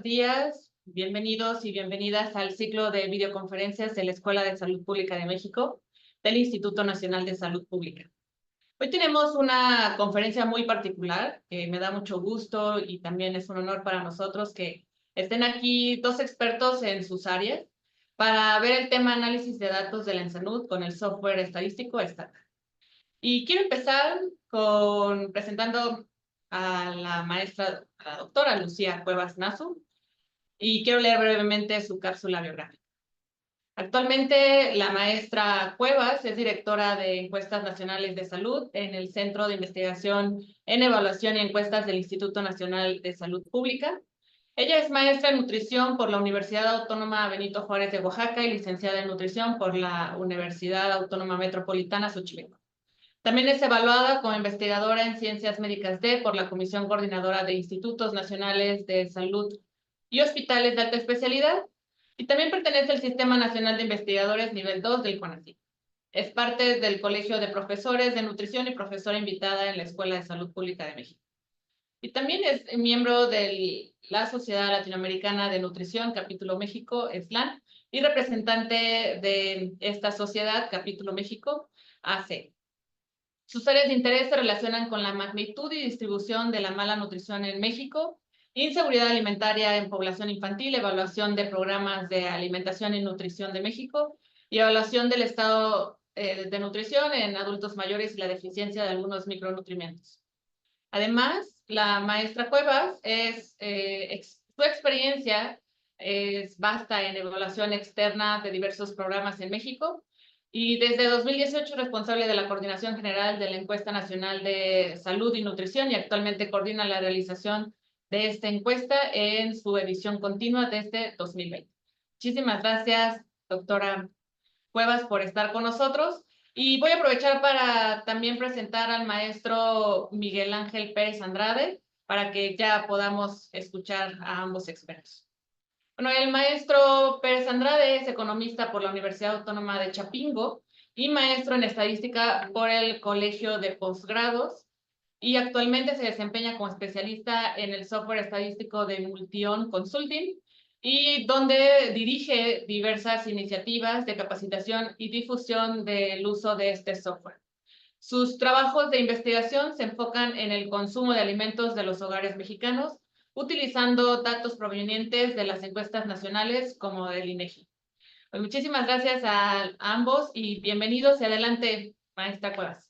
buenos días. Bienvenidos y bienvenidas al ciclo de videoconferencias de la Escuela de Salud Pública de México del Instituto Nacional de Salud Pública. Hoy tenemos una conferencia muy particular que me da mucho gusto y también es un honor para nosotros que estén aquí dos expertos en sus áreas para ver el tema análisis de datos de la ENSANUD con el software estadístico Stata. Y quiero empezar presentando a la maestra, a la doctora Lucía Cuevas Nasu, y quiero leer brevemente su cápsula biográfica. Actualmente, la maestra Cuevas es directora de Encuestas Nacionales de Salud en el Centro de Investigación en Evaluación y Encuestas del Instituto Nacional de Salud Pública. Ella es maestra en nutrición por la Universidad Autónoma Benito Juárez de Oaxaca y licenciada en nutrición por la Universidad Autónoma Metropolitana Xochimilco. También es evaluada como investigadora en Ciencias Médicas D por la Comisión Coordinadora de Institutos Nacionales de Salud y Hospitales de Alta Especialidad, y también pertenece al Sistema Nacional de Investigadores Nivel 2 del CONACYT. Es parte del Colegio de Profesores de Nutrición y profesora invitada en la Escuela de Salud Pública de México. Y también es miembro de la Sociedad Latinoamericana de Nutrición, Capítulo México, SLAN, y representante de esta sociedad, Capítulo México, AC. Sus áreas de interés se relacionan con la magnitud y distribución de la mala nutrición en México, inseguridad alimentaria en población infantil, evaluación de programas de alimentación y nutrición de México y evaluación del estado de nutrición en adultos mayores y la deficiencia de algunos micronutrientes. Además, la maestra Cuevas su experiencia es vasta en evaluación externa de diversos programas en México, y desde 2018 responsable de la Coordinación General de la Encuesta Nacional de Salud y Nutrición, y actualmente coordina la realización de esta encuesta en su edición continua desde 2020. Muchísimas gracias, doctora Cuevas, por estar con nosotros. Y voy a aprovechar para también presentar al maestro Miguel Ángel Pérez Andrade para que ya podamos escuchar a ambos expertos. Bueno, el maestro Pérez Andrade es economista por la Universidad Autónoma de Chapingo y maestro en estadística por el Colegio de Postgrados, y actualmente se desempeña como especialista en el software estadístico de Multion Consulting, y donde dirige diversas iniciativas de capacitación y difusión del uso de este software. Sus trabajos de investigación se enfocan en el consumo de alimentos de los hogares mexicanos, utilizando datos provenientes de las encuestas nacionales como del INEGI. Pues muchísimas gracias a ambos y bienvenidos, y adelante, maestra Cuevas.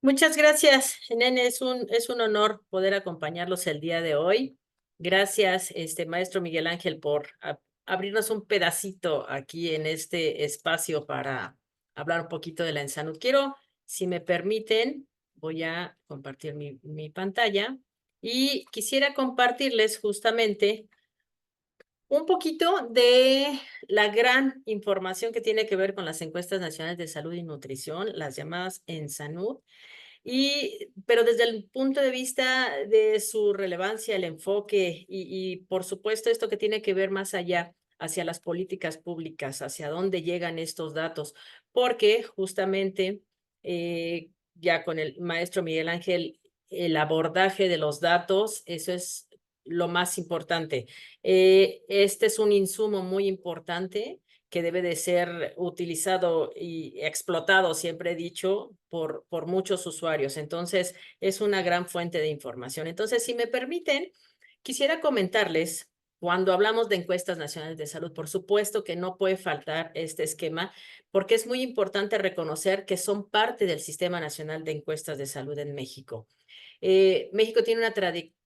Muchas gracias, Nene. Es un honor poder acompañarlos el día de hoy. Gracias, maestro Miguel Ángel, por abrirnos un pedacito aquí en este espacio para hablar un poquito de la ENSANUD. Quiero, si me permiten, voy a compartir mi pantalla y quisiera compartirles justamente un poquito de la gran información que tiene que ver con las encuestas nacionales de salud y nutrición, las llamadas ENSANUD. Pero desde el punto de vista de su relevancia, el enfoque y por supuesto esto que tiene que ver más allá hacia las políticas públicas, hacia dónde llegan estos datos, porque justamente ya con el maestro Miguel Ángel, el abordaje de los datos, eso es lo más importante. Este es un insumo muy importante que debe de ser utilizado y explotado, siempre he dicho, por muchos usuarios. Entonces, es una gran fuente de información. Entonces, si me permiten, quisiera comentarles, cuando hablamos de encuestas nacionales de salud, por supuesto que no puede faltar este esquema, porque es muy importante reconocer que son parte del Sistema Nacional de Encuestas de Salud en México. México tiene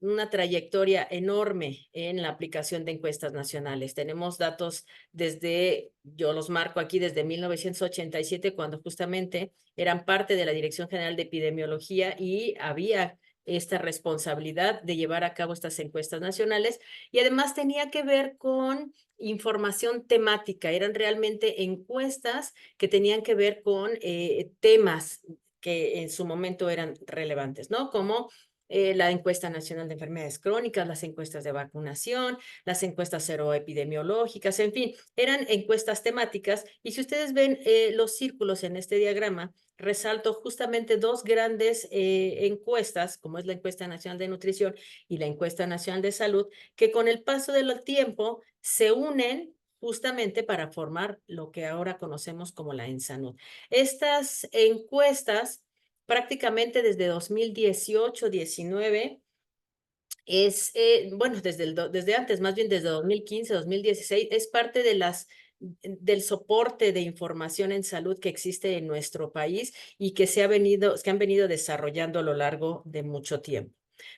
una trayectoria enorme en la aplicación de encuestas nacionales. Tenemos datos yo los marco aquí, desde 1987, cuando justamente eran parte de la Dirección General de Epidemiología y había esta responsabilidad de llevar a cabo estas encuestas nacionales, y además tenía que ver con información temática. Eran realmente encuestas que tenían que ver con temas que en su momento eran relevantes, ¿no? Como la encuesta nacional de enfermedades crónicas, las encuestas de vacunación, las encuestas seroepidemiológicas, en fin, eran encuestas temáticas. Y si ustedes ven los círculos en este diagrama, resalto justamente dos grandes encuestas, como es la Encuesta Nacional de Nutrición y la Encuesta Nacional de Salud, que con el paso del tiempo se unen justamente para formar lo que ahora conocemos como la ENSANUD. Estas encuestas, prácticamente desde 2018-19, bueno, desde antes, más bien desde 2015, 2016, es parte del soporte de información en salud que existe en nuestro país y que han venido desarrollando a lo largo de mucho tiempo.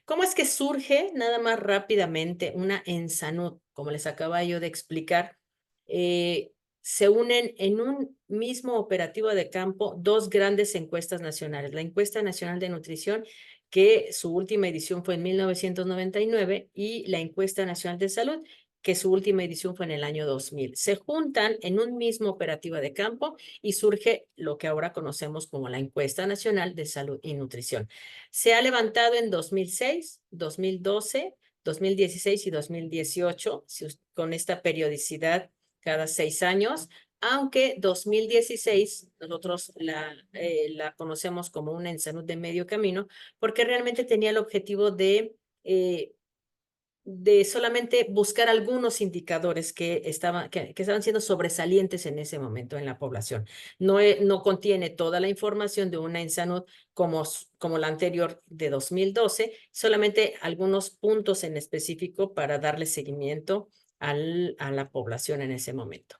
¿Cómo es que surge nada más rápidamente una ENSANUD? Como les acaba yo de explicar, se unen en un mismo operativo de campo dos grandes encuestas nacionales, la Encuesta Nacional de Nutrición, que su última edición fue en 1999, y la Encuesta Nacional de Salud, que su última edición fue en el año 2000. Se juntan en un mismo operativo de campo y surge lo que ahora conocemos como la Encuesta Nacional de Salud y Nutrición. Se ha levantado en 2006, 2012, 2016 y 2018, con esta periodicidad cada 6 años, aunque 2016 nosotros la conocemos como una ENSANUD de medio camino, porque realmente tenía el objetivo de solamente buscar algunos indicadores que estaban siendo sobresalientes en ese momento en la población. No contiene toda la información de una ENSANUD como la anterior de 2012, solamente algunos puntos en específico para darle seguimiento a la población en ese momento.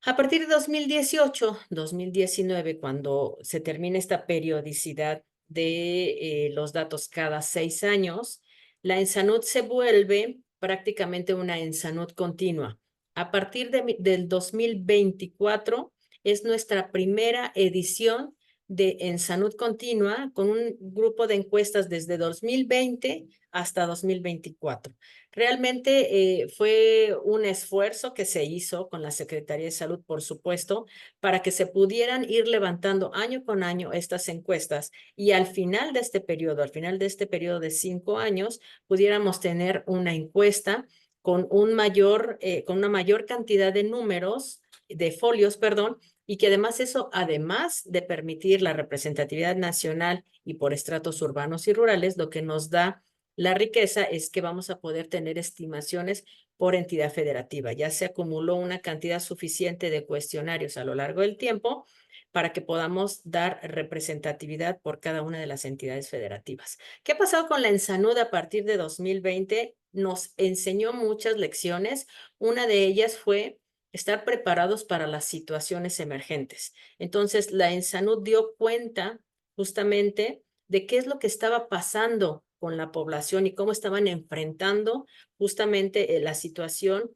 A partir de 2018, 2019, cuando se termina esta periodicidad de los datos cada 6 años, la ENSANUD se vuelve prácticamente una ENSANUD continua. A partir del 2024 es nuestra primera edición de ENSANUD continua, con un grupo de encuestas desde 2020 hasta 2024. Realmente fue un esfuerzo que se hizo con la Secretaría de Salud, por supuesto, para que se pudieran ir levantando año con año estas encuestas, y al final de este periodo de 5 años, pudiéramos tener una encuesta con una mayor cantidad de números, de folios, perdón, y que además eso, además de permitir la representatividad nacional y por estratos urbanos y rurales, lo que nos da la riqueza es que vamos a poder tener estimaciones por entidad federativa. Ya se acumuló una cantidad suficiente de cuestionarios a lo largo del tiempo para que podamos dar representatividad por cada una de las entidades federativas. ¿Qué ha pasado con la ENSANUD a partir de 2020? Nos enseñó muchas lecciones. Una de ellas fue estar preparados para las situaciones emergentes. Entonces, la ENSANUD dio cuenta justamente de qué es lo que estaba pasando con la población y cómo estaban enfrentando justamente la situación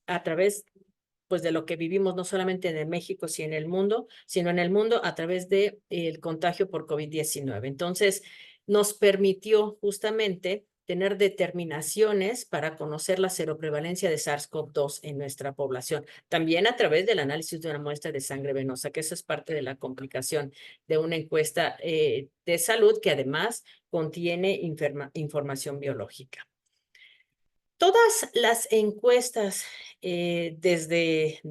a través, pues, de lo que vivimos no solamente en México, sino en el mundo a través del contagio por COVID-19. Entonces, nos permitió justamente tener determinaciones para conocer la seroprevalencia de SARS-CoV-2 en nuestra población. También a través del análisis de una muestra de sangre venosa, que eso es parte de la complicación de una encuesta de salud que además contiene información biológica. Todas las encuestas desde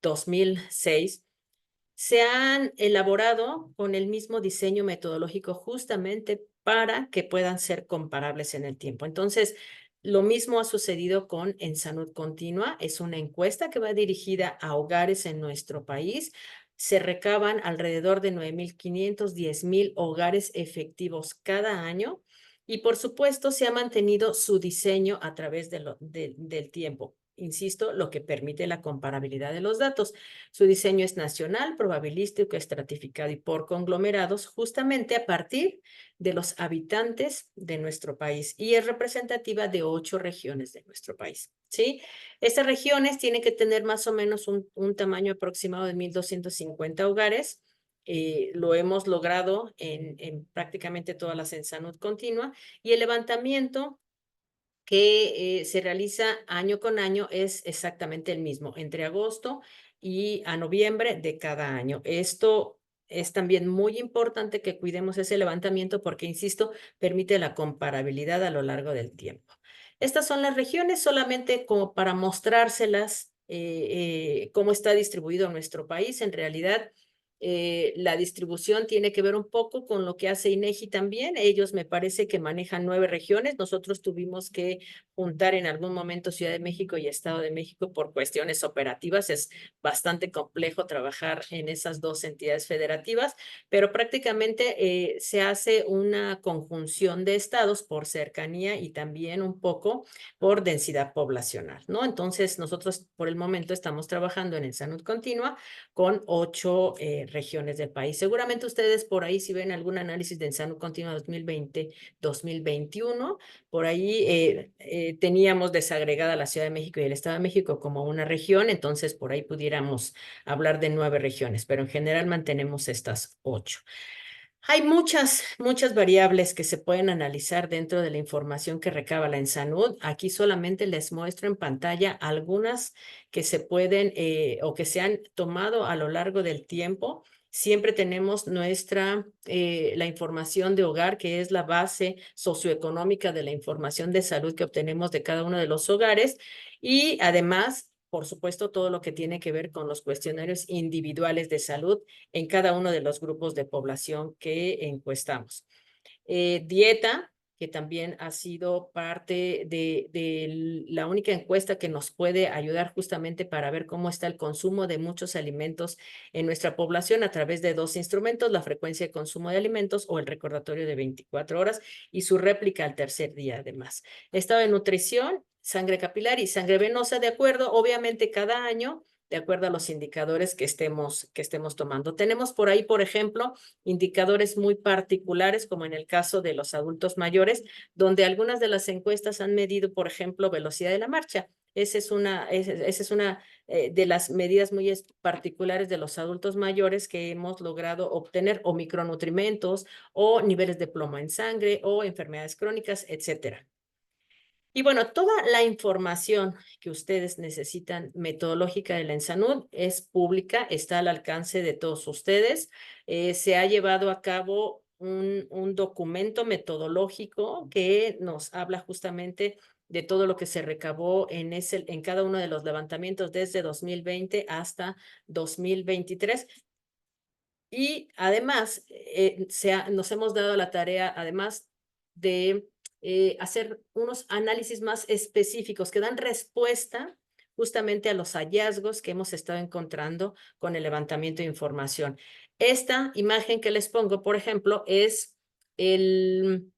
2006 se han elaborado con el mismo diseño metodológico justamente para que puedan ser comparables en el tiempo. Entonces, lo mismo ha sucedido con ENSANUD Continua. Es una encuesta que va dirigida a hogares en nuestro país. Se recaban alrededor de 9,500, 10,000 hogares efectivos cada año. Y por supuesto, se ha mantenido su diseño a través del tiempo. Insisto, lo que permite la comparabilidad de los datos. Su diseño es nacional, probabilístico, estratificado y por conglomerados, justamente a partir de los habitantes de nuestro país, y es representativa de 8 regiones de nuestro país, ¿sí? Estas regiones tienen que tener más o menos un tamaño aproximado de 1,250 hogares. Lo hemos logrado en prácticamente todas las ENSANUD continua, y el levantamiento que se realiza año con año es exactamente el mismo, entre agosto y a noviembre de cada año. Esto es también muy importante que cuidemos ese levantamiento porque, insisto, permite la comparabilidad a lo largo del tiempo. Estas son las regiones, solamente como para mostrárselas cómo está distribuido nuestro país. En realidad, La distribución tiene que ver un poco con lo que hace INEGI también. Ellos me parece que manejan 9 regiones. Nosotros tuvimos que juntar en algún momento Ciudad de México y Estado de México por cuestiones operativas. Es bastante complejo trabajar en esas dos entidades federativas, pero prácticamente se hace una conjunción de estados por cercanía y también un poco por densidad poblacional, ¿no? Entonces, nosotros por el momento estamos trabajando en Salud Continua con 8 regiones del país. Seguramente ustedes por ahí, si ven algún análisis de Salud Continua 2020-2021, por ahí teníamos desagregada la Ciudad de México y el Estado de México como una región, entonces por ahí pudiéramos hablar de 9 regiones, pero en general mantenemos estas 8. Hay muchas variables que se pueden analizar dentro de la información que recaba la ENSANUD. Aquí solamente les muestro en pantalla algunas que se pueden o que se han tomado a lo largo del tiempo. Siempre tenemos la información de hogar, que es la base socioeconómica de la información de salud que obtenemos de cada uno de los hogares. Y además, por supuesto, todo lo que tiene que ver con los cuestionarios individuales de salud en cada uno de los grupos de población que encuestamos. Dieta, que también ha sido parte de la única encuesta que nos puede ayudar justamente para ver cómo está el consumo de muchos alimentos en nuestra población a través de 2 instrumentos, la frecuencia de consumo de alimentos o el recordatorio de 24 horas y su réplica al tercer día además. Estado de nutrición, sangre capilar y sangre venosa, de acuerdo, obviamente cada año, de acuerdo a los indicadores que estemos tomando. Tenemos por ahí, por ejemplo, indicadores muy particulares, como en el caso de los adultos mayores, donde algunas de las encuestas han medido, por ejemplo, velocidad de la marcha. Esa es una de las medidas muy particulares de los adultos mayores que hemos logrado obtener, o micronutrimentos, o niveles de plomo en sangre, o enfermedades crónicas, etcétera. Y bueno, toda la información que ustedes necesitan metodológica de la ENSANUD es pública, está al alcance de todos ustedes. Se ha llevado a cabo un documento metodológico que nos habla justamente de todo lo que se recabó en cada uno de los levantamientos desde 2020 hasta 2023. Y además, nos hemos dado la tarea, además de hacer unos análisis más específicos que dan respuesta justamente a los hallazgos que hemos estado encontrando con el levantamiento de información. Esta imagen que les pongo, por ejemplo, es el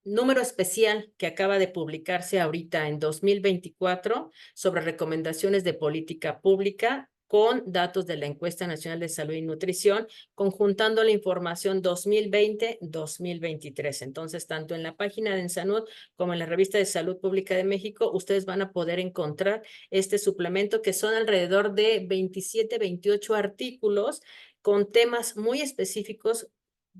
número especial que acaba de publicarse ahorita en 2024 sobre recomendaciones de política pública con datos de la Encuesta Nacional de Salud y Nutrición, conjuntando la información 2020-2023. Entonces, tanto en la página de ENSANUD como en la revista de Salud Pública de México, ustedes van a poder encontrar este suplemento, que son alrededor de 27, 28 artículos con temas muy específicos,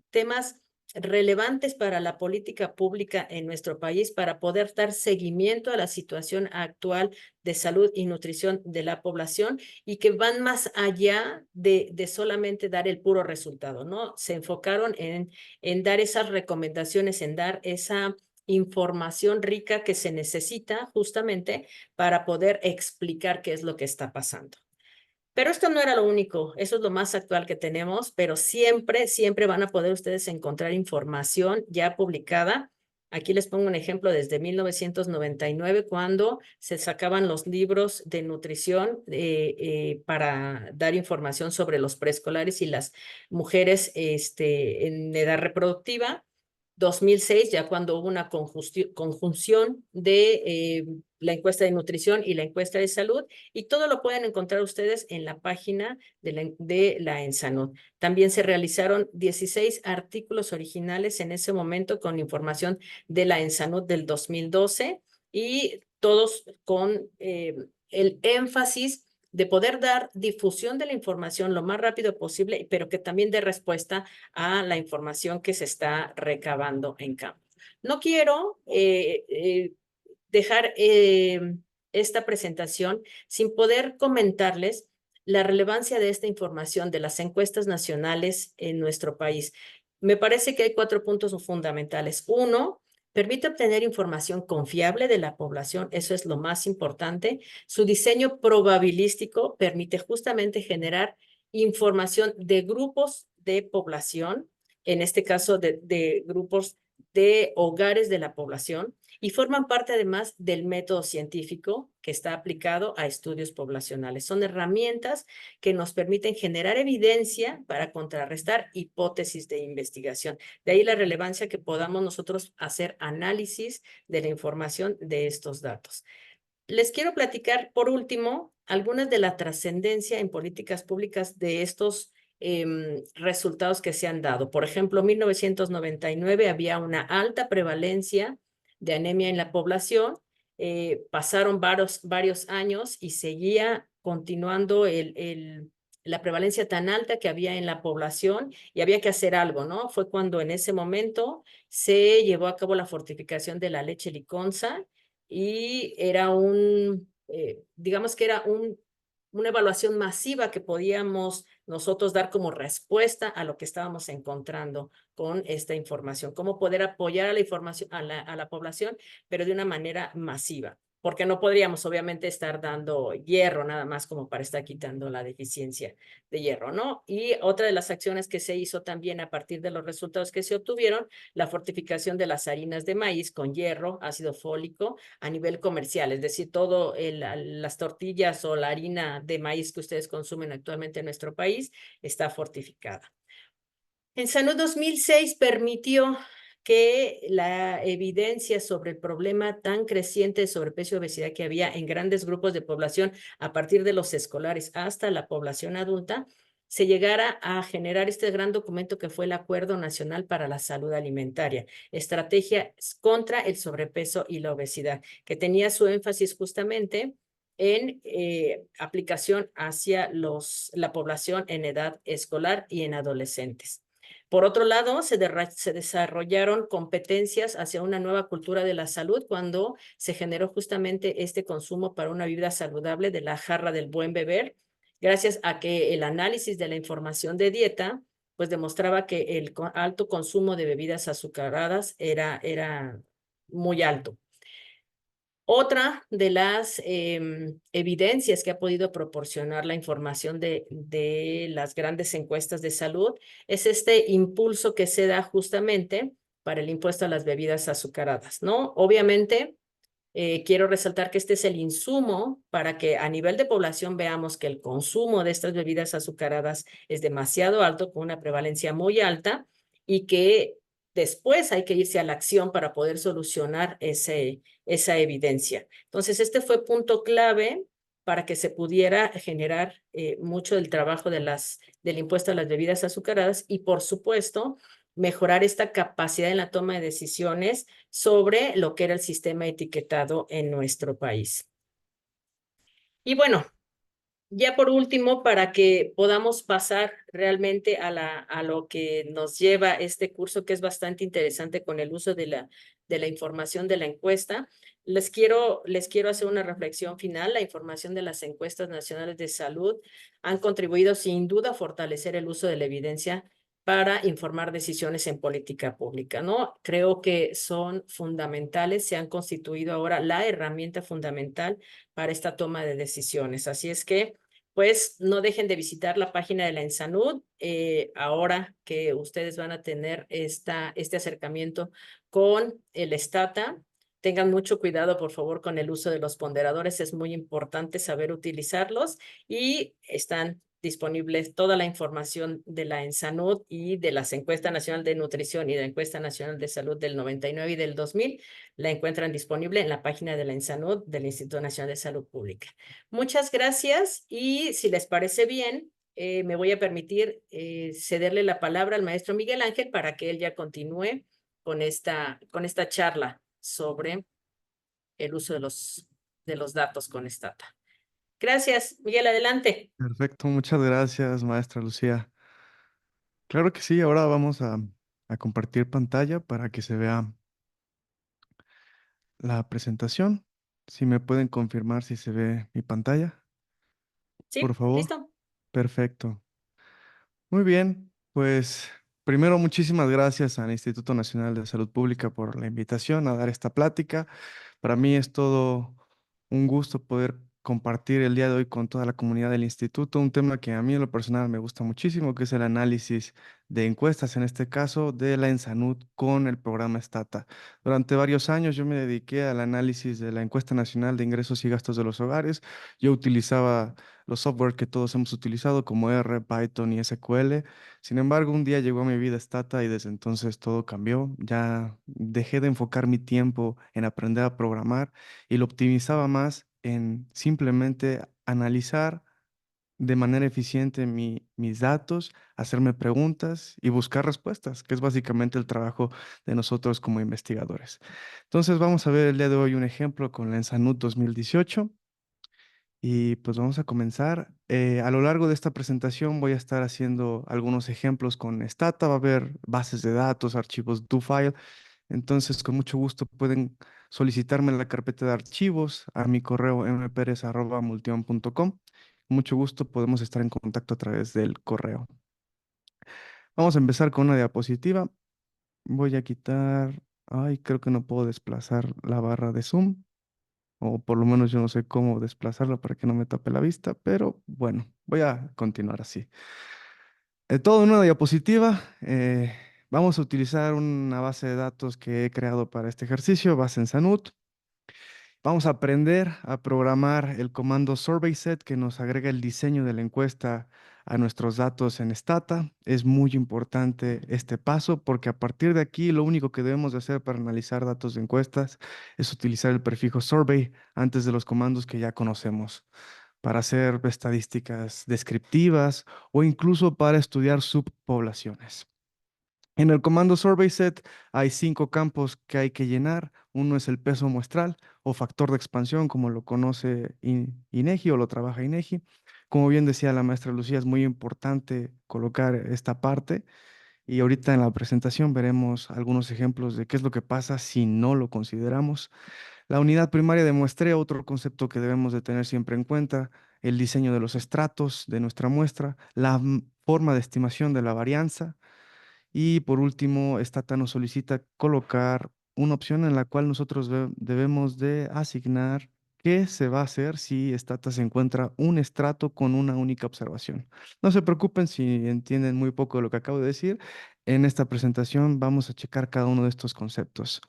temas relevantes para la política pública en nuestro país, para poder dar seguimiento a la situación actual de salud y nutrición de la población, y que van más allá de solamente dar el puro resultado, ¿no? Se enfocaron en dar esas recomendaciones, en dar esa información rica que se necesita justamente para poder explicar qué es lo que está pasando. Pero esto no era lo único, eso es lo más actual que tenemos, pero siempre van a poder ustedes encontrar información ya publicada. Aquí les pongo un ejemplo desde 1999, cuando se sacaban los libros de nutrición para dar información sobre los preescolares y las mujeres en edad reproductiva. 2006, ya cuando hubo una conjunción de la encuesta de nutrición y la encuesta de salud, y todo lo pueden encontrar ustedes en la página de la ENSANUD. También se realizaron 16 artículos originales en ese momento con información de la ENSANUD del 2012, y todos con el énfasis de poder dar difusión de la información lo más rápido posible, pero que también dé respuesta a la información que se está recabando en campo. No quiero dejar esta presentación sin poder comentarles la relevancia de esta información de las encuestas nacionales en nuestro país. Me parece que hay 4 puntos fundamentales. 1, permite obtener información confiable de la población, eso es lo más importante. Su diseño probabilístico permite justamente generar información de grupos de población, en este caso de grupos de hogares de la población, y forman parte además del método científico que está aplicado a estudios poblacionales. Son herramientas que nos permiten generar evidencia para contrarrestar hipótesis de investigación. De ahí la relevancia que podamos nosotros hacer análisis de la información de estos datos. Les quiero platicar, por último, algunas de la trascendencia en políticas públicas de estos resultados que se han dado. Por ejemplo, en 1999 había una alta prevalencia de anemia en la población. Pasaron varios años y seguía continuando la prevalencia tan alta que había en la población y había que hacer algo, ¿no? Fue cuando en ese momento se llevó a cabo la fortificación de la leche liconza y era digamos que era una evaluación masiva que podíamos nosotros dar como respuesta a lo que estábamos encontrando con esta información, cómo poder apoyar a la información, a la población, pero de una manera masiva, porque no podríamos obviamente estar dando hierro nada más como para estar quitando la deficiencia de hierro, ¿no? Y otra de las acciones que se hizo también a partir de los resultados que se obtuvieron, la fortificación de las harinas de maíz con hierro, ácido fólico a nivel comercial, es decir, todo las tortillas o la harina de maíz que ustedes consumen actualmente en nuestro país está fortificada. En Salud 2006 permitió que la evidencia sobre el problema tan creciente de sobrepeso y obesidad que había en grandes grupos de población, a partir de los escolares hasta la población adulta, se llegara a generar este gran documento que fue el Acuerdo Nacional para la Salud Alimentaria, estrategia contra el sobrepeso y la obesidad, que tenía su énfasis justamente en aplicación hacia la población en edad escolar y en adolescentes. Por otro lado, se desarrollaron competencias hacia una nueva cultura de la salud cuando se generó justamente este consumo para una vida saludable de la jarra del buen beber, gracias a que el análisis de la información de dieta pues demostraba que el alto consumo de bebidas azucaradas era muy alto. Otra de las evidencias que ha podido proporcionar la información de las grandes encuestas de salud es este impulso que se da justamente para el impuesto a las bebidas azucaradas, ¿no? Obviamente, quiero resaltar que este es el insumo para que a nivel de población veamos que el consumo de estas bebidas azucaradas es demasiado alto, con una prevalencia muy alta, y que después hay que irse a la acción para poder solucionar esa evidencia. Entonces, este fue punto clave para que se pudiera generar mucho del trabajo del impuesto a las bebidas azucaradas y, por supuesto, mejorar esta capacidad en la toma de decisiones sobre lo que era el sistema etiquetado en nuestro país. Y bueno, ya por último, para que podamos pasar realmente a lo que nos lleva este curso, que es bastante interesante con el uso de la información de la encuesta, les quiero hacer una reflexión final. La información de las encuestas nacionales de salud han contribuido sin duda a fortalecer el uso de la evidencia para informar decisiones en política pública, ¿no? Creo que son fundamentales, se han constituido ahora la herramienta fundamental para esta toma de decisiones. Así es que pues no dejen de visitar la página de la ENSANUD ahora que ustedes van a tener este acercamiento con el STATA. Tengan mucho cuidado, por favor, con el uso de los ponderadores. Es muy importante saber utilizarlos y están disponibles toda la información de la ENSANUD y de las encuestas nacional de nutrición y de la encuesta nacional de salud del 99 y del 2000. La encuentran disponible en la página de la ENSANUD del Instituto Nacional de Salud Pública. Muchas gracias y si les parece bien, me voy a permitir cederle la palabra al maestro Miguel Ángel para que él ya continúe con esta charla sobre el uso de los datos con Stata. Gracias, Miguel, adelante. Perfecto, muchas gracias, maestra Lucía. Claro que sí, ahora vamos a compartir pantalla para que se vea la presentación. Si me pueden confirmar si se ve mi pantalla, por ¿Sí? favor. ¿Listo? Perfecto. Muy bien, pues primero muchísimas gracias al Instituto Nacional de Salud Pública por la invitación a dar esta plática. Para mí es todo un gusto poder compartir el día de hoy con toda la comunidad del instituto un tema que a mí en lo personal me gusta muchísimo, que es el análisis de encuestas, en este caso de la ENSANUD con el programa Stata. Durante varios años yo me dediqué al análisis de la encuesta nacional de ingresos y gastos de los hogares. Yo utilizaba los software que todos hemos utilizado como R, Python y SQL. Sin embargo, un día llegó a mi vida Stata y desde entonces todo cambió. Ya dejé de enfocar mi tiempo en aprender a programar y lo optimizaba más en simplemente analizar de manera eficiente mis datos, hacerme preguntas y buscar respuestas, que es básicamente el trabajo de nosotros como investigadores. Entonces vamos a ver el día de hoy un ejemplo con la ENSANUD 2018 y pues vamos a comenzar. A lo largo de esta presentación voy a estar haciendo algunos ejemplos con Stata, va a haber bases de datos, archivos do file. Entonces, con mucho gusto pueden solicitarme la carpeta de archivos a mi correo mperez@multion.com. Con mucho gusto podemos estar en contacto a través del correo. Vamos a empezar con una diapositiva. Voy a quitar, ay, creo que no puedo desplazar la barra de Zoom, o por lo menos yo no sé cómo desplazarla para que no me tape la vista, pero bueno, voy a continuar así. Todo en una diapositiva. Vamos a utilizar una base de datos que he creado para este ejercicio, base en Sanut. Vamos a aprender a programar el comando SurveySet que nos agrega el diseño de la encuesta a nuestros datos en Stata. Es muy importante este paso porque a partir de aquí lo único que debemos de hacer para analizar datos de encuestas es utilizar el prefijo survey antes de los comandos que ya conocemos para hacer estadísticas descriptivas o incluso para estudiar subpoblaciones. En el comando SurveySet hay 5 campos que hay que llenar. Uno es el peso muestral o factor de expansión, como lo conoce INEGI o lo trabaja INEGI. Como bien decía la maestra Lucía, es muy importante colocar esta parte y ahorita en la presentación veremos algunos ejemplos de qué es lo que pasa si no lo consideramos. La unidad primaria de muestreo, otro concepto que debemos de tener siempre en cuenta, el diseño de los estratos de nuestra muestra, la forma de estimación de la varianza. Y por último, Stata nos solicita colocar una opción en la cual nosotros debemos de asignar qué se va a hacer si Stata se encuentra un estrato con una única observación. No se preocupen si entienden muy poco de lo que acabo de decir. En esta presentación vamos a checar cada uno de estos conceptos.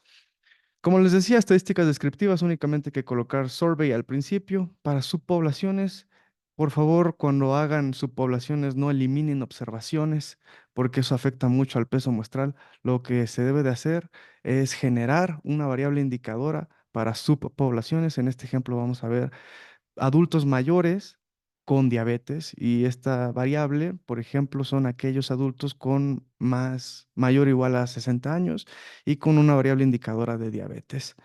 Como les decía, estadísticas descriptivas únicamente hay que colocar survey al principio. Para subpoblaciones, por favor, cuando hagan subpoblaciones no eliminen observaciones porque eso afecta mucho al peso muestral. Lo que se debe de hacer es generar una variable indicadora para subpoblaciones. En este ejemplo vamos a ver adultos mayores con diabetes y esta variable, por ejemplo, son aquellos adultos con mayor o igual a 60 años y con una variable indicadora de diabetes.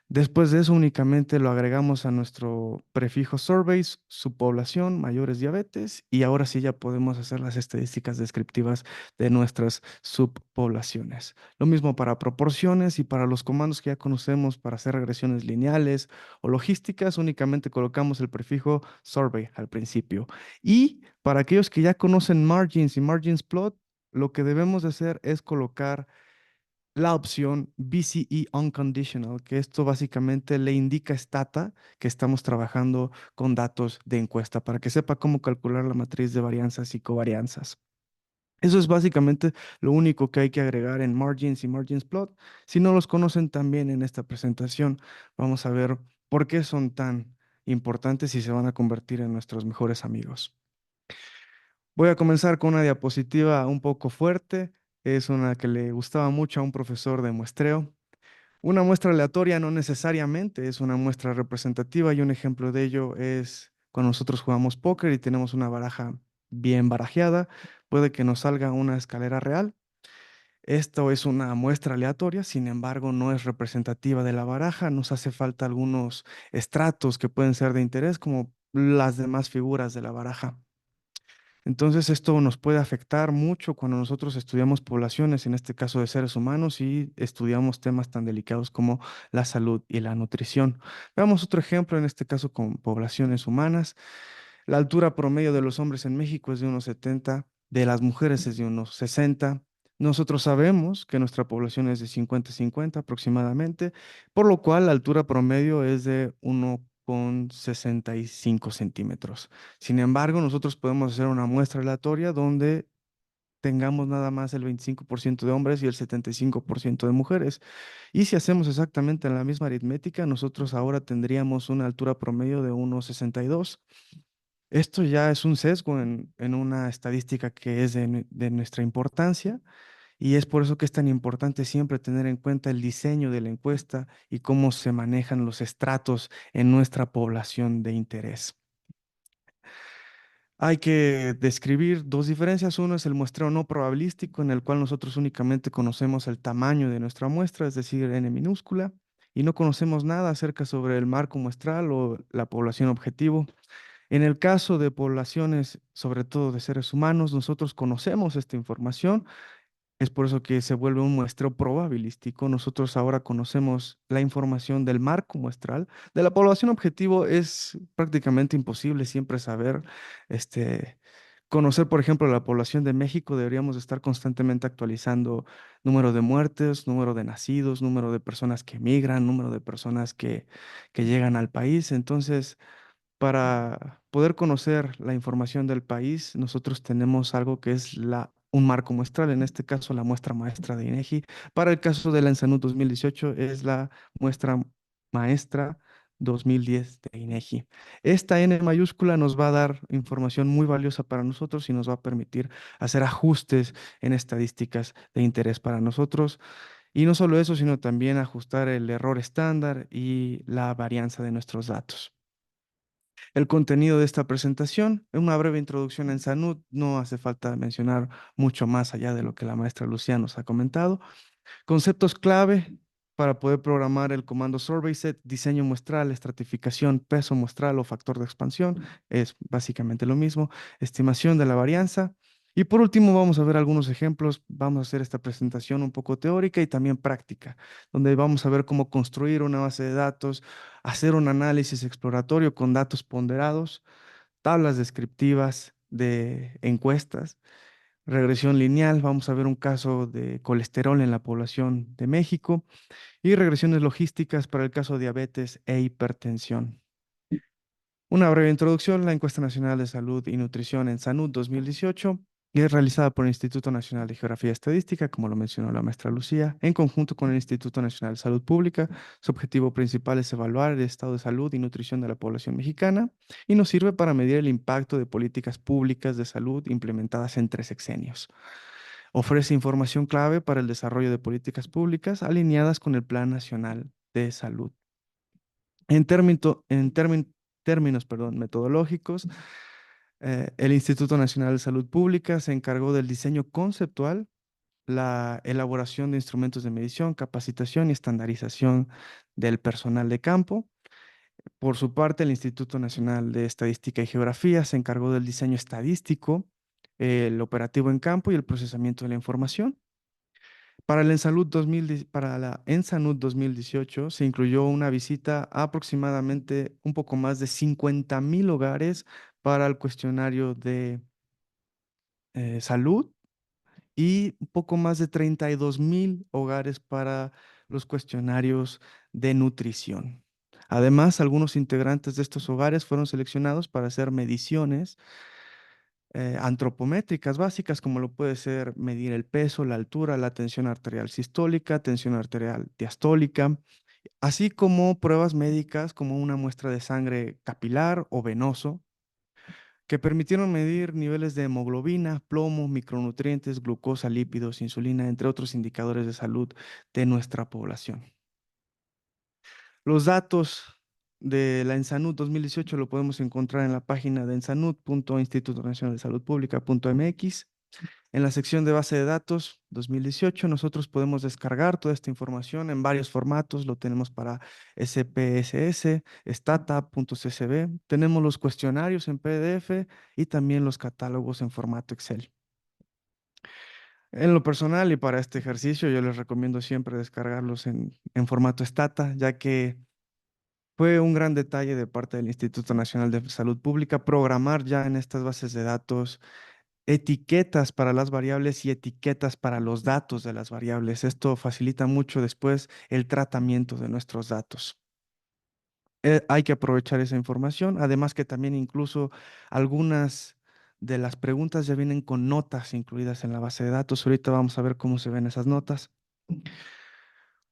Después de eso únicamente lo agregamos a nuestro prefijo surveys, subpoblación, mayores diabetes, y ahora sí ya podemos hacer las estadísticas descriptivas de nuestras subpoblaciones. Lo mismo para proporciones y para los comandos que ya conocemos para hacer regresiones lineales o logísticas, únicamente colocamos el prefijo survey al principio. Y para aquellos que ya conocen margins y margins plot, lo que debemos de hacer es colocar la opción BCE Unconditional, que esto básicamente le indica a Stata que estamos trabajando con datos de encuesta para que sepa cómo calcular la matriz de varianzas y covarianzas. Eso es básicamente lo único que hay que agregar en margins y margins plot. Si no los conocen también en esta presentación, vamos a ver por qué son tan importantes y se van a convertir en nuestros mejores amigos. Voy a comenzar con una diapositiva un poco fuerte. Es una que le gustaba mucho a un profesor de muestreo. Una muestra aleatoria no necesariamente es una muestra representativa y un ejemplo de ello es cuando nosotros jugamos póker y tenemos una baraja bien barajeada, puede que nos salga una escalera real. Esto es una muestra aleatoria, sin embargo, no es representativa de la baraja. Nos hace falta algunos estratos que pueden ser de interés, como las demás figuras de la baraja. Entonces, esto nos puede afectar mucho cuando nosotros estudiamos poblaciones, en este caso de seres humanos, y estudiamos temas tan delicados como la salud y la nutrición. Veamos otro ejemplo, en este caso con poblaciones humanas. La altura promedio de los hombres en México es de unos 70, de las mujeres es de unos 60. Nosotros sabemos que nuestra población es de 50-50 aproximadamente, por lo cual la altura promedio es de con 65 centímetros. Sin embargo, nosotros podemos hacer una muestra aleatoria donde tengamos nada más el 25% de hombres y el 75% de mujeres. Y si hacemos exactamente la misma aritmética, nosotros ahora tendríamos una altura promedio de 1,62. Esto ya es un sesgo en una estadística que es de nuestra importancia, y es por eso que es tan importante siempre tener en cuenta el diseño de la encuesta y cómo se manejan los estratos en nuestra población de interés. Hay que describir dos diferencias. Uno es el muestreo no probabilístico, en el cual nosotros únicamente conocemos el tamaño de nuestra muestra, es decir, n minúscula, y no conocemos nada acerca sobre el marco muestral o la población objetivo. En el caso de poblaciones, sobre todo de seres humanos, nosotros conocemos esta información. Es por eso que se vuelve un muestreo probabilístico. Nosotros ahora conocemos la información del marco muestral. De la población objetivo es prácticamente imposible siempre saber, conocer, por ejemplo, la población de México. Deberíamos estar constantemente actualizando número de muertes, número de nacidos, número de personas que migran, número de personas que llegan al país. Entonces, para poder conocer la información del país, nosotros tenemos algo que es un marco muestral, en este caso la muestra maestra de INEGI. Para el caso de la ENSANUD 2018 es la muestra maestra 2010 de INEGI. Esta N mayúscula nos va a dar información muy valiosa para nosotros y nos va a permitir hacer ajustes en estadísticas de interés para nosotros. Y no solo eso, sino también ajustar el error estándar y la varianza de nuestros datos. El contenido de esta presentación, una breve introducción en Sanud, no hace falta mencionar mucho más allá de lo que la maestra Lucía nos ha comentado. Conceptos clave para poder programar el comando SurveySet: diseño muestral, estratificación, peso muestral o factor de expansión, es básicamente lo mismo, estimación de la varianza. Y por último, vamos a ver algunos ejemplos. Vamos a hacer esta presentación un poco teórica y también práctica, donde vamos a ver cómo construir una base de datos, hacer un análisis exploratorio con datos ponderados, tablas descriptivas de encuestas, regresión lineal. Vamos a ver un caso de colesterol en la población de México y regresiones logísticas para el caso de diabetes e hipertensión. Una breve introducción: la Encuesta Nacional de Salud y Nutrición en SANUD 2018 y es realizada por el Instituto Nacional de Geografía y Estadística, como lo mencionó la maestra Lucía, en conjunto con el Instituto Nacional de Salud Pública. Su objetivo principal es evaluar el estado de salud y nutrición de la población mexicana y nos sirve para medir el impacto de políticas públicas de salud implementadas en 3 sexenios. Ofrece información clave para el desarrollo de políticas públicas alineadas con el Plan Nacional de Salud. En términos metodológicos, el Instituto Nacional de Salud Pública se encargó del diseño conceptual, la elaboración de instrumentos de medición, capacitación y estandarización del personal de campo. Por su parte, el Instituto Nacional de Estadística y Geografía se encargó del diseño estadístico, el operativo en campo y el procesamiento de la información. Para la ENSANUD 2018 se incluyó una visita a aproximadamente un poco más de 50,000 hogares para el cuestionario de salud y un poco más de 32,000 hogares para los cuestionarios de nutrición. Además, algunos integrantes de estos hogares fueron seleccionados para hacer mediciones antropométricas básicas, como lo puede ser medir el peso, la altura, la tensión arterial sistólica, tensión arterial diastólica, así como pruebas médicas como una muestra de sangre capilar o venoso, que permitieron medir niveles de hemoglobina, plomo, micronutrientes, glucosa, lípidos, insulina, entre otros indicadores de salud de nuestra población. Los datos de la ENSANUD 2018 lo podemos encontrar en la página de ensanud.institutonacionaldesaludpublica.mx. En la sección de base de datos 2018, nosotros podemos descargar toda esta información en varios formatos. Lo tenemos para SPSS, stata.csv. Tenemos los cuestionarios en PDF y también los catálogos en formato Excel. En lo personal y para este ejercicio, yo les recomiendo siempre descargarlos en formato Stata, ya que fue un gran detalle de parte del Instituto Nacional de Salud Pública programar ya en estas bases de datos etiquetas para las variables y etiquetas para los datos de las variables. Esto facilita mucho después el tratamiento de nuestros datos. hay que aprovechar esa información. Además que también incluso algunas de las preguntas ya vienen con notas incluidas en la base de datos. Ahorita vamos a ver cómo se ven esas notas.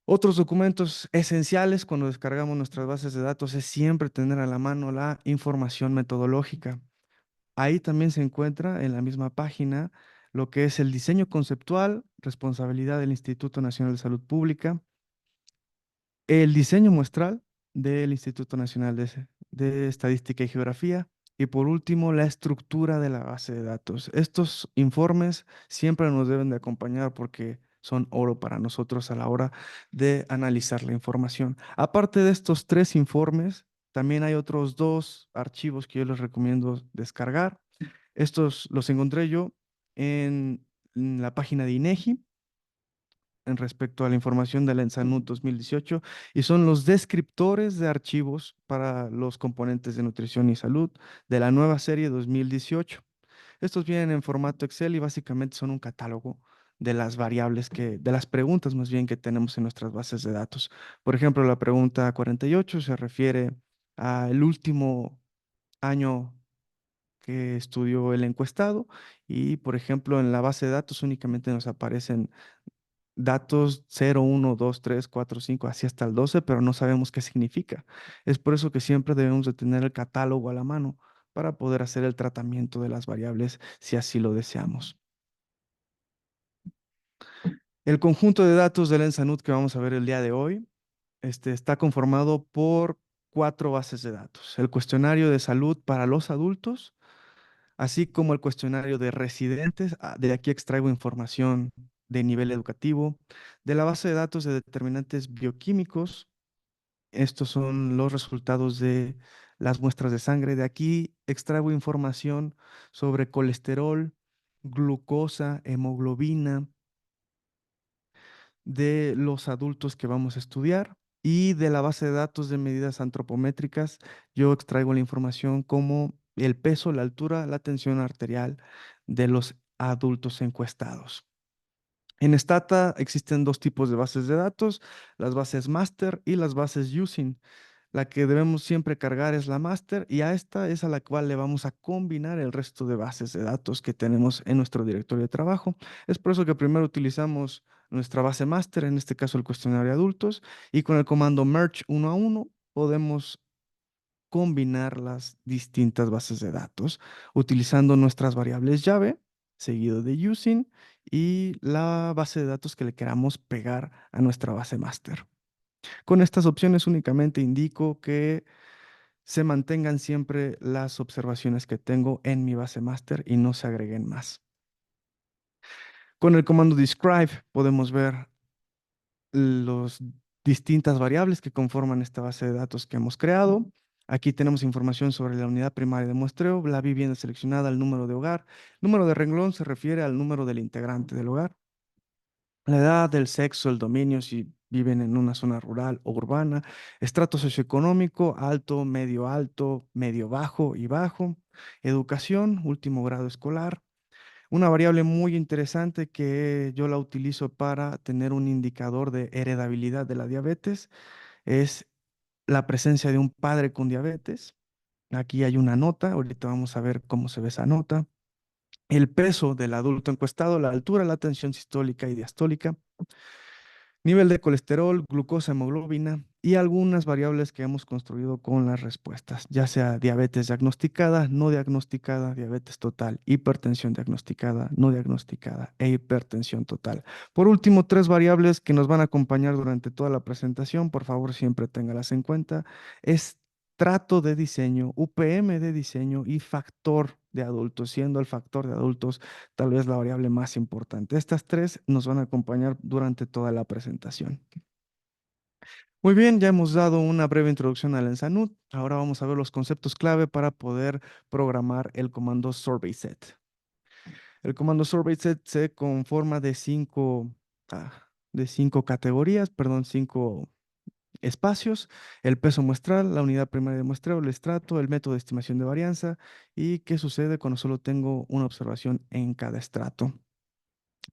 Otros documentos esenciales cuando descargamos nuestras bases de datos es siempre tener a la mano la información metodológica. Ahí también se encuentra en la misma página lo que es el diseño conceptual, responsabilidad del Instituto Nacional de Salud Pública, el diseño muestral del Instituto Nacional de Estadística y Geografía y por último la estructura de la base de datos. Estos informes siempre nos deben de acompañar porque son oro para nosotros a la hora de analizar la información. Aparte de estos 3 informes, también hay otros 2 archivos que yo les recomiendo descargar. Estos los encontré yo en la página de INEGI en respecto a la información de la ENSANUD 2018 y son los descriptores de archivos para los componentes de nutrición y salud de la nueva serie 2018. Estos vienen en formato Excel y básicamente son un catálogo de las variables de las preguntas más bien que tenemos en nuestras bases de datos. Por ejemplo, la pregunta 48 se refiere al último año que estudió el encuestado y, por ejemplo, en la base de datos únicamente nos aparecen datos 0, 1, 2, 3, 4, 5, así hasta el 12, pero no sabemos qué significa. Es por eso que siempre debemos de tener el catálogo a la mano para poder hacer el tratamiento de las variables si así lo deseamos. El conjunto de datos del ENSANUD que vamos a ver el día de hoy está conformado por 4 bases de datos. El cuestionario de salud para los adultos, así como el cuestionario de residentes. De aquí extraigo información de nivel educativo, de la base de datos de determinantes bioquímicos. Estos son los resultados de las muestras de sangre. De aquí extraigo información sobre colesterol, glucosa, hemoglobina de los adultos que vamos a estudiar. Y de la base de datos de medidas antropométricas, yo extraigo la información como el peso, la altura, la tensión arterial de los adultos encuestados. En Stata existen 2 tipos de bases de datos, las bases master y las bases using. La que debemos siempre cargar es la master y a esta es a la cual le vamos a combinar el resto de bases de datos que tenemos en nuestro directorio de trabajo. Es por eso que primero utilizamos nuestra base master, en este caso el cuestionario de adultos, y con el comando merge 1 a 1 podemos combinar las distintas bases de datos utilizando nuestras variables llave, seguido de using y la base de datos que le queramos pegar a nuestra base master. Con estas opciones únicamente indico que se mantengan siempre las observaciones que tengo en mi base master y no se agreguen más. Con el comando describe podemos ver las distintas variables que conforman esta base de datos que hemos creado. Aquí tenemos información sobre la unidad primaria de muestreo, la vivienda seleccionada, el número de hogar. Número de renglón se refiere al número del integrante del hogar. La edad, el sexo, el dominio, si viven en una zona rural o urbana. Estrato socioeconómico, alto, medio bajo y bajo. Educación, último grado escolar. Una variable muy interesante que yo la utilizo para tener un indicador de heredabilidad de la diabetes es la presencia de un padre con diabetes. Aquí hay una nota, ahorita vamos a ver cómo se ve esa nota. El peso del adulto encuestado, la altura, la tensión sistólica y diastólica, nivel de colesterol, glucosa, hemoglobina y algunas variables que hemos construido con las respuestas, ya sea diabetes diagnosticada, no diagnosticada, diabetes total, hipertensión diagnosticada, no diagnosticada e hipertensión total. Por último, 3 variables que nos van a acompañar durante toda la presentación, por favor siempre téngalas en cuenta, es trato de diseño, UPM de diseño y factor de adultos, siendo el factor de adultos tal vez la variable más importante. Estas 3 nos van a acompañar durante toda la presentación. Muy bien, ya hemos dado una breve introducción al ENSANUD. Ahora vamos a ver los conceptos clave para poder programar el comando SurveySet. El comando SurveySet se conforma de 5 categorías, perdón, 5 espacios: el peso muestral, la unidad primaria de muestreo, el estrato, el método de estimación de varianza y qué sucede cuando solo tengo una observación en cada estrato.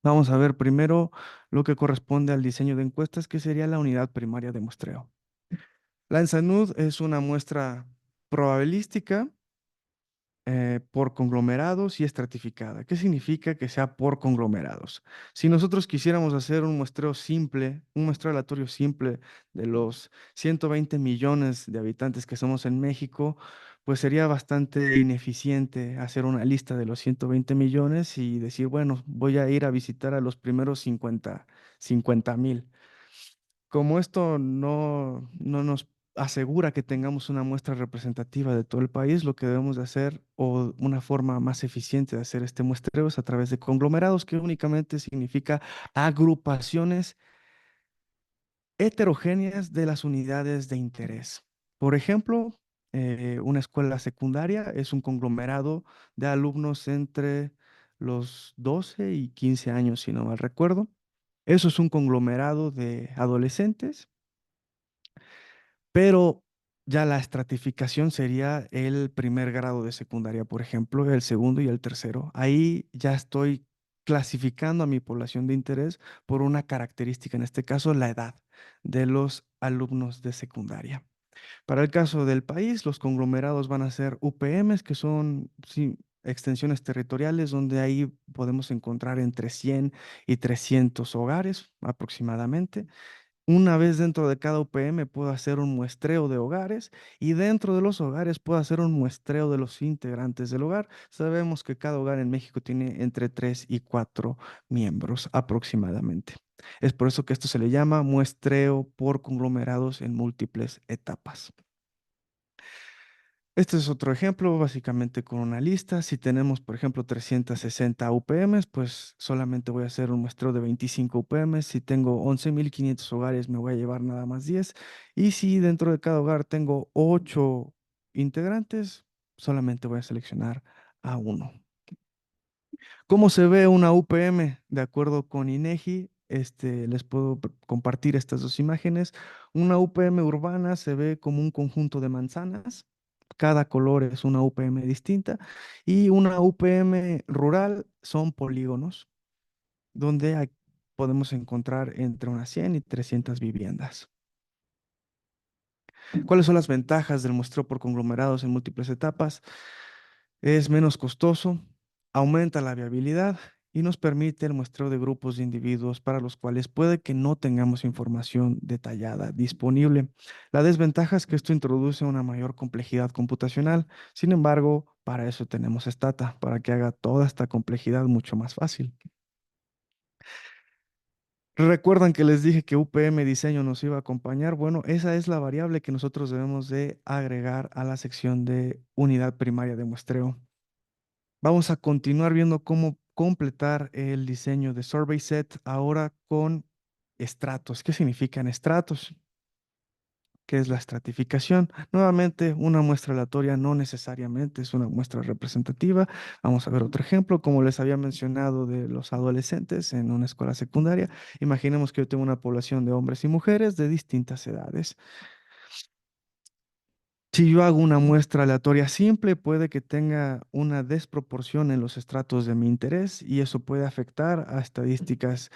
Vamos a ver primero lo que corresponde al diseño de encuestas, que sería la unidad primaria de muestreo. La ENSANUD es una muestra probabilística por conglomerados y estratificada. ¿Qué significa que sea por conglomerados? Si nosotros quisiéramos hacer un muestreo simple, un muestreo aleatorio simple de los 120 millones de habitantes que somos en México, pues sería bastante ineficiente hacer una lista de los 120 millones y decir, bueno, voy a ir a visitar a los primeros 50,000. Como esto no nos asegura que tengamos una muestra representativa de todo el país, lo que debemos de hacer o una forma más eficiente de hacer este muestreo es a través de conglomerados, que únicamente significa agrupaciones heterogéneas de las unidades de interés. Por ejemplo, una escuela secundaria es un conglomerado de alumnos entre los 12 y 15 años, si no mal recuerdo. Eso es un conglomerado de adolescentes, pero ya la estratificación sería el primer grado de secundaria, por ejemplo, el segundo y el tercero. Ahí ya estoy clasificando a mi población de interés por una característica, en este caso la edad de los alumnos de secundaria. Para el caso del país, los conglomerados van a ser UPMs, que son sí, extensiones territoriales, donde ahí podemos encontrar entre 100 y 300 hogares aproximadamente. Una vez dentro de cada UPM puedo hacer un muestreo de hogares y dentro de los hogares puedo hacer un muestreo de los integrantes del hogar. Sabemos que cada hogar en México tiene entre 3 y 4 miembros aproximadamente. Es por eso que esto se le llama muestreo por conglomerados en múltiples etapas. Este es otro ejemplo, básicamente con una lista. Si tenemos, por ejemplo, 360 UPMs, pues solamente voy a hacer un muestreo de 25 UPMs. Si tengo 11,500 hogares, me voy a llevar nada más 10. Y si dentro de cada hogar tengo 8 integrantes, solamente voy a seleccionar a uno. ¿Cómo se ve una UPM? De acuerdo con INEGI, les puedo compartir estas dos imágenes. Una UPM urbana se ve como un conjunto de manzanas. Cada color es una UPM distinta. Y una UPM rural son polígonos, donde podemos encontrar entre unas 100 y 300 viviendas. ¿Cuáles son las ventajas del muestreo por conglomerados en múltiples etapas? Es menos costoso, aumenta la viabilidad y nos permite el muestreo de grupos de individuos para los cuales puede que no tengamos información detallada disponible. La desventaja es que esto introduce una mayor complejidad computacional. Sin embargo, para eso tenemos Stata, para que haga toda esta complejidad mucho más fácil. ¿Recuerdan que les dije que UPM diseño nos iba a acompañar? Bueno, esa es la variable que nosotros debemos de agregar a la sección de unidad primaria de muestreo. Vamos a continuar viendo cómo completar el diseño de Survey Set ahora con estratos. ¿Qué significan estratos? ¿Qué es la estratificación? Nuevamente, una muestra aleatoria no necesariamente es una muestra representativa. Vamos a ver otro ejemplo, como les había mencionado de los adolescentes en una escuela secundaria. Imaginemos que yo tengo una población de hombres y mujeres de distintas edades. Si yo hago una muestra aleatoria simple, puede que tenga una desproporción en los estratos de mi interés y eso puede afectar a estadísticas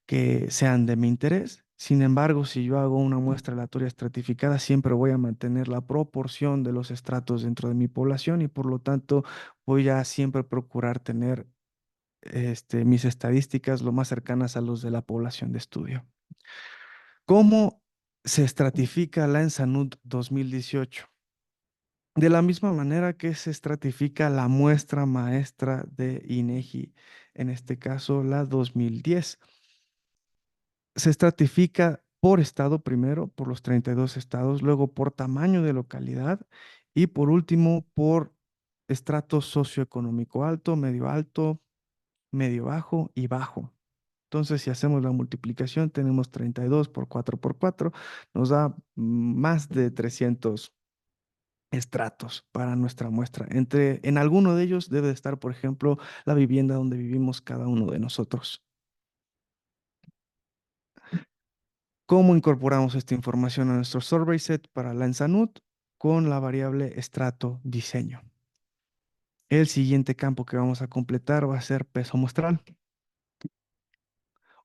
que sean de mi interés. Sin embargo, si yo hago una muestra aleatoria estratificada, siempre voy a mantener la proporción de los estratos dentro de mi población y por lo tanto voy a siempre procurar tener mis estadísticas lo más cercanas a los de la población de estudio. ¿Cómo se estratifica la ENSANUD 2018? De la misma manera que se estratifica la muestra maestra de INEGI, en este caso la 2010. Se estratifica por estado primero, por los 32 estados, luego por tamaño de localidad y por último por estrato socioeconómico alto, medio bajo y bajo. Entonces, si hacemos la multiplicación, tenemos 32 por 4 por 4, nos da más de 300 estratos para nuestra muestra. En alguno de ellos debe de estar, por ejemplo, la vivienda donde vivimos cada uno de nosotros. ¿Cómo incorporamos esta información a nuestro survey set para la ENSANUD? Con la variable estrato diseño. El siguiente campo que vamos a completar va a ser peso muestral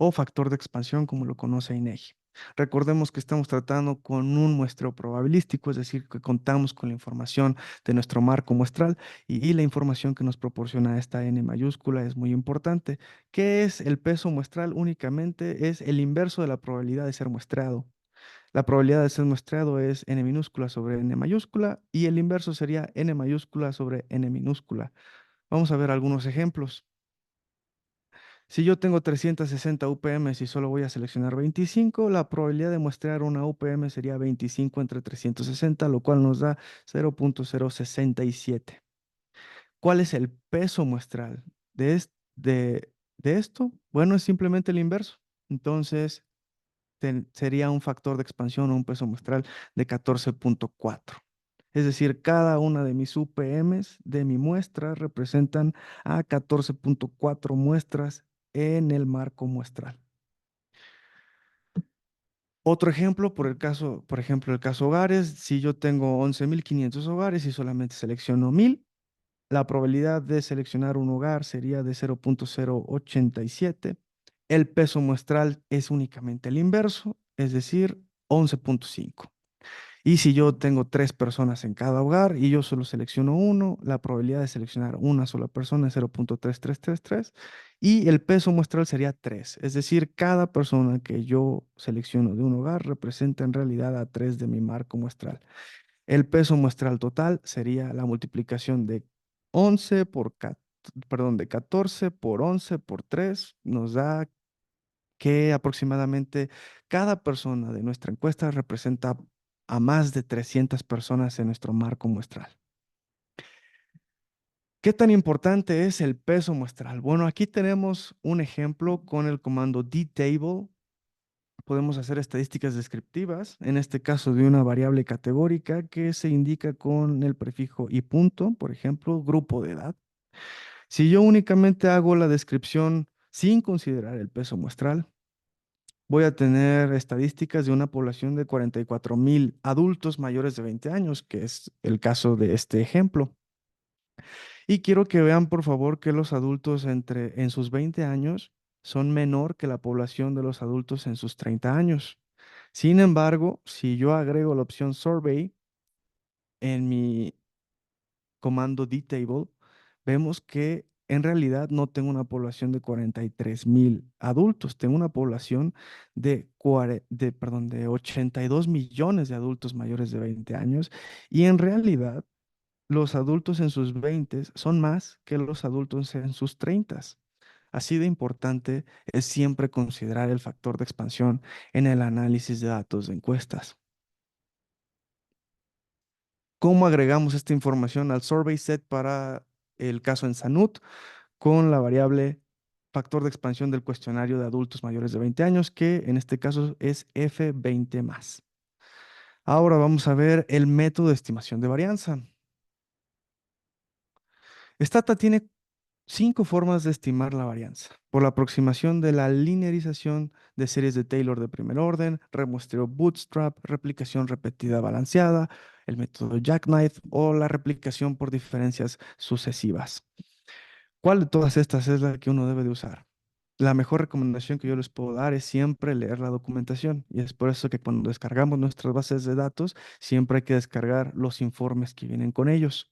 o factor de expansión, como lo conoce INEGI. Recordemos que estamos tratando con un muestreo probabilístico, es decir, que contamos con la información de nuestro marco muestral y la información que nos proporciona esta N mayúscula es muy importante. ¿Qué es el peso muestral? Únicamente es el inverso de la probabilidad de ser muestreado. La probabilidad de ser muestreado es N minúscula sobre N mayúscula y el inverso sería N mayúscula sobre N minúscula. Vamos a ver algunos ejemplos. Si yo tengo 360 UPMs y solo voy a seleccionar 25, la probabilidad de muestrear una UPM sería 25 entre 360, lo cual nos da 0.067. ¿Cuál es el peso muestral de esto? Bueno, es simplemente el inverso. Entonces, sería un factor de expansión o un peso muestral de 14.4. Es decir, cada una de mis UPMs de mi muestra representan a 14.4 muestras en el marco muestral. Otro ejemplo, por ejemplo, el caso hogares, si yo tengo 11.500 hogares y solamente selecciono 1.000, la probabilidad de seleccionar un hogar sería de 0.087. El peso muestral es únicamente el inverso, es decir, 11.5. Y si yo tengo 3 personas en cada hogar y yo solo selecciono uno, la probabilidad de seleccionar una sola persona es 0.3333 y el peso muestral sería 3. Es decir, cada persona que yo selecciono de un hogar representa en realidad a 3 de mi marco muestral. El peso muestral total sería la multiplicación de 11 por, perdón, de 14 por 11 por 3, nos da que aproximadamente cada persona de nuestra encuesta representa a más de 300 personas en nuestro marco muestral. ¿Qué tan importante es el peso muestral? Bueno, aquí tenemos un ejemplo con el comando dtable. Podemos hacer estadísticas descriptivas, en este caso de una variable categórica que se indica con el prefijo y punto, por ejemplo, grupo de edad. Si yo únicamente hago la descripción sin considerar el peso muestral, voy a tener estadísticas de una población de 44.000 adultos mayores de 20 años, que es el caso de este ejemplo. Y quiero que vean, por favor, que los adultos en sus 20 años son menor que la población de los adultos en sus 30 años. Sin embargo, si yo agrego la opción survey en mi comando dtable, vemos que en realidad no tengo una población de 43.000 adultos, tengo una población de 82 millones de adultos mayores de 20 años y en realidad los adultos en sus 20 son más que los adultos en sus 30. Así de importante es siempre considerar el factor de expansión en el análisis de datos de encuestas. ¿Cómo agregamos esta información al survey set para el caso en Sanut? Con la variable factor de expansión del cuestionario de adultos mayores de 20 años, que en este caso es F20 más. Ahora vamos a ver el método de estimación de varianza. Stata tiene 5 formas de estimar la varianza: por la aproximación de la linearización de series de Taylor de primer orden, remuestreo bootstrap, replicación repetida balanceada, el método jackknife o la replicación por diferencias sucesivas. ¿Cuál de todas estas es la que uno debe de usar? La mejor recomendación que yo les puedo dar es siempre leer la documentación y es por eso que cuando descargamos nuestras bases de datos siempre hay que descargar los informes que vienen con ellos.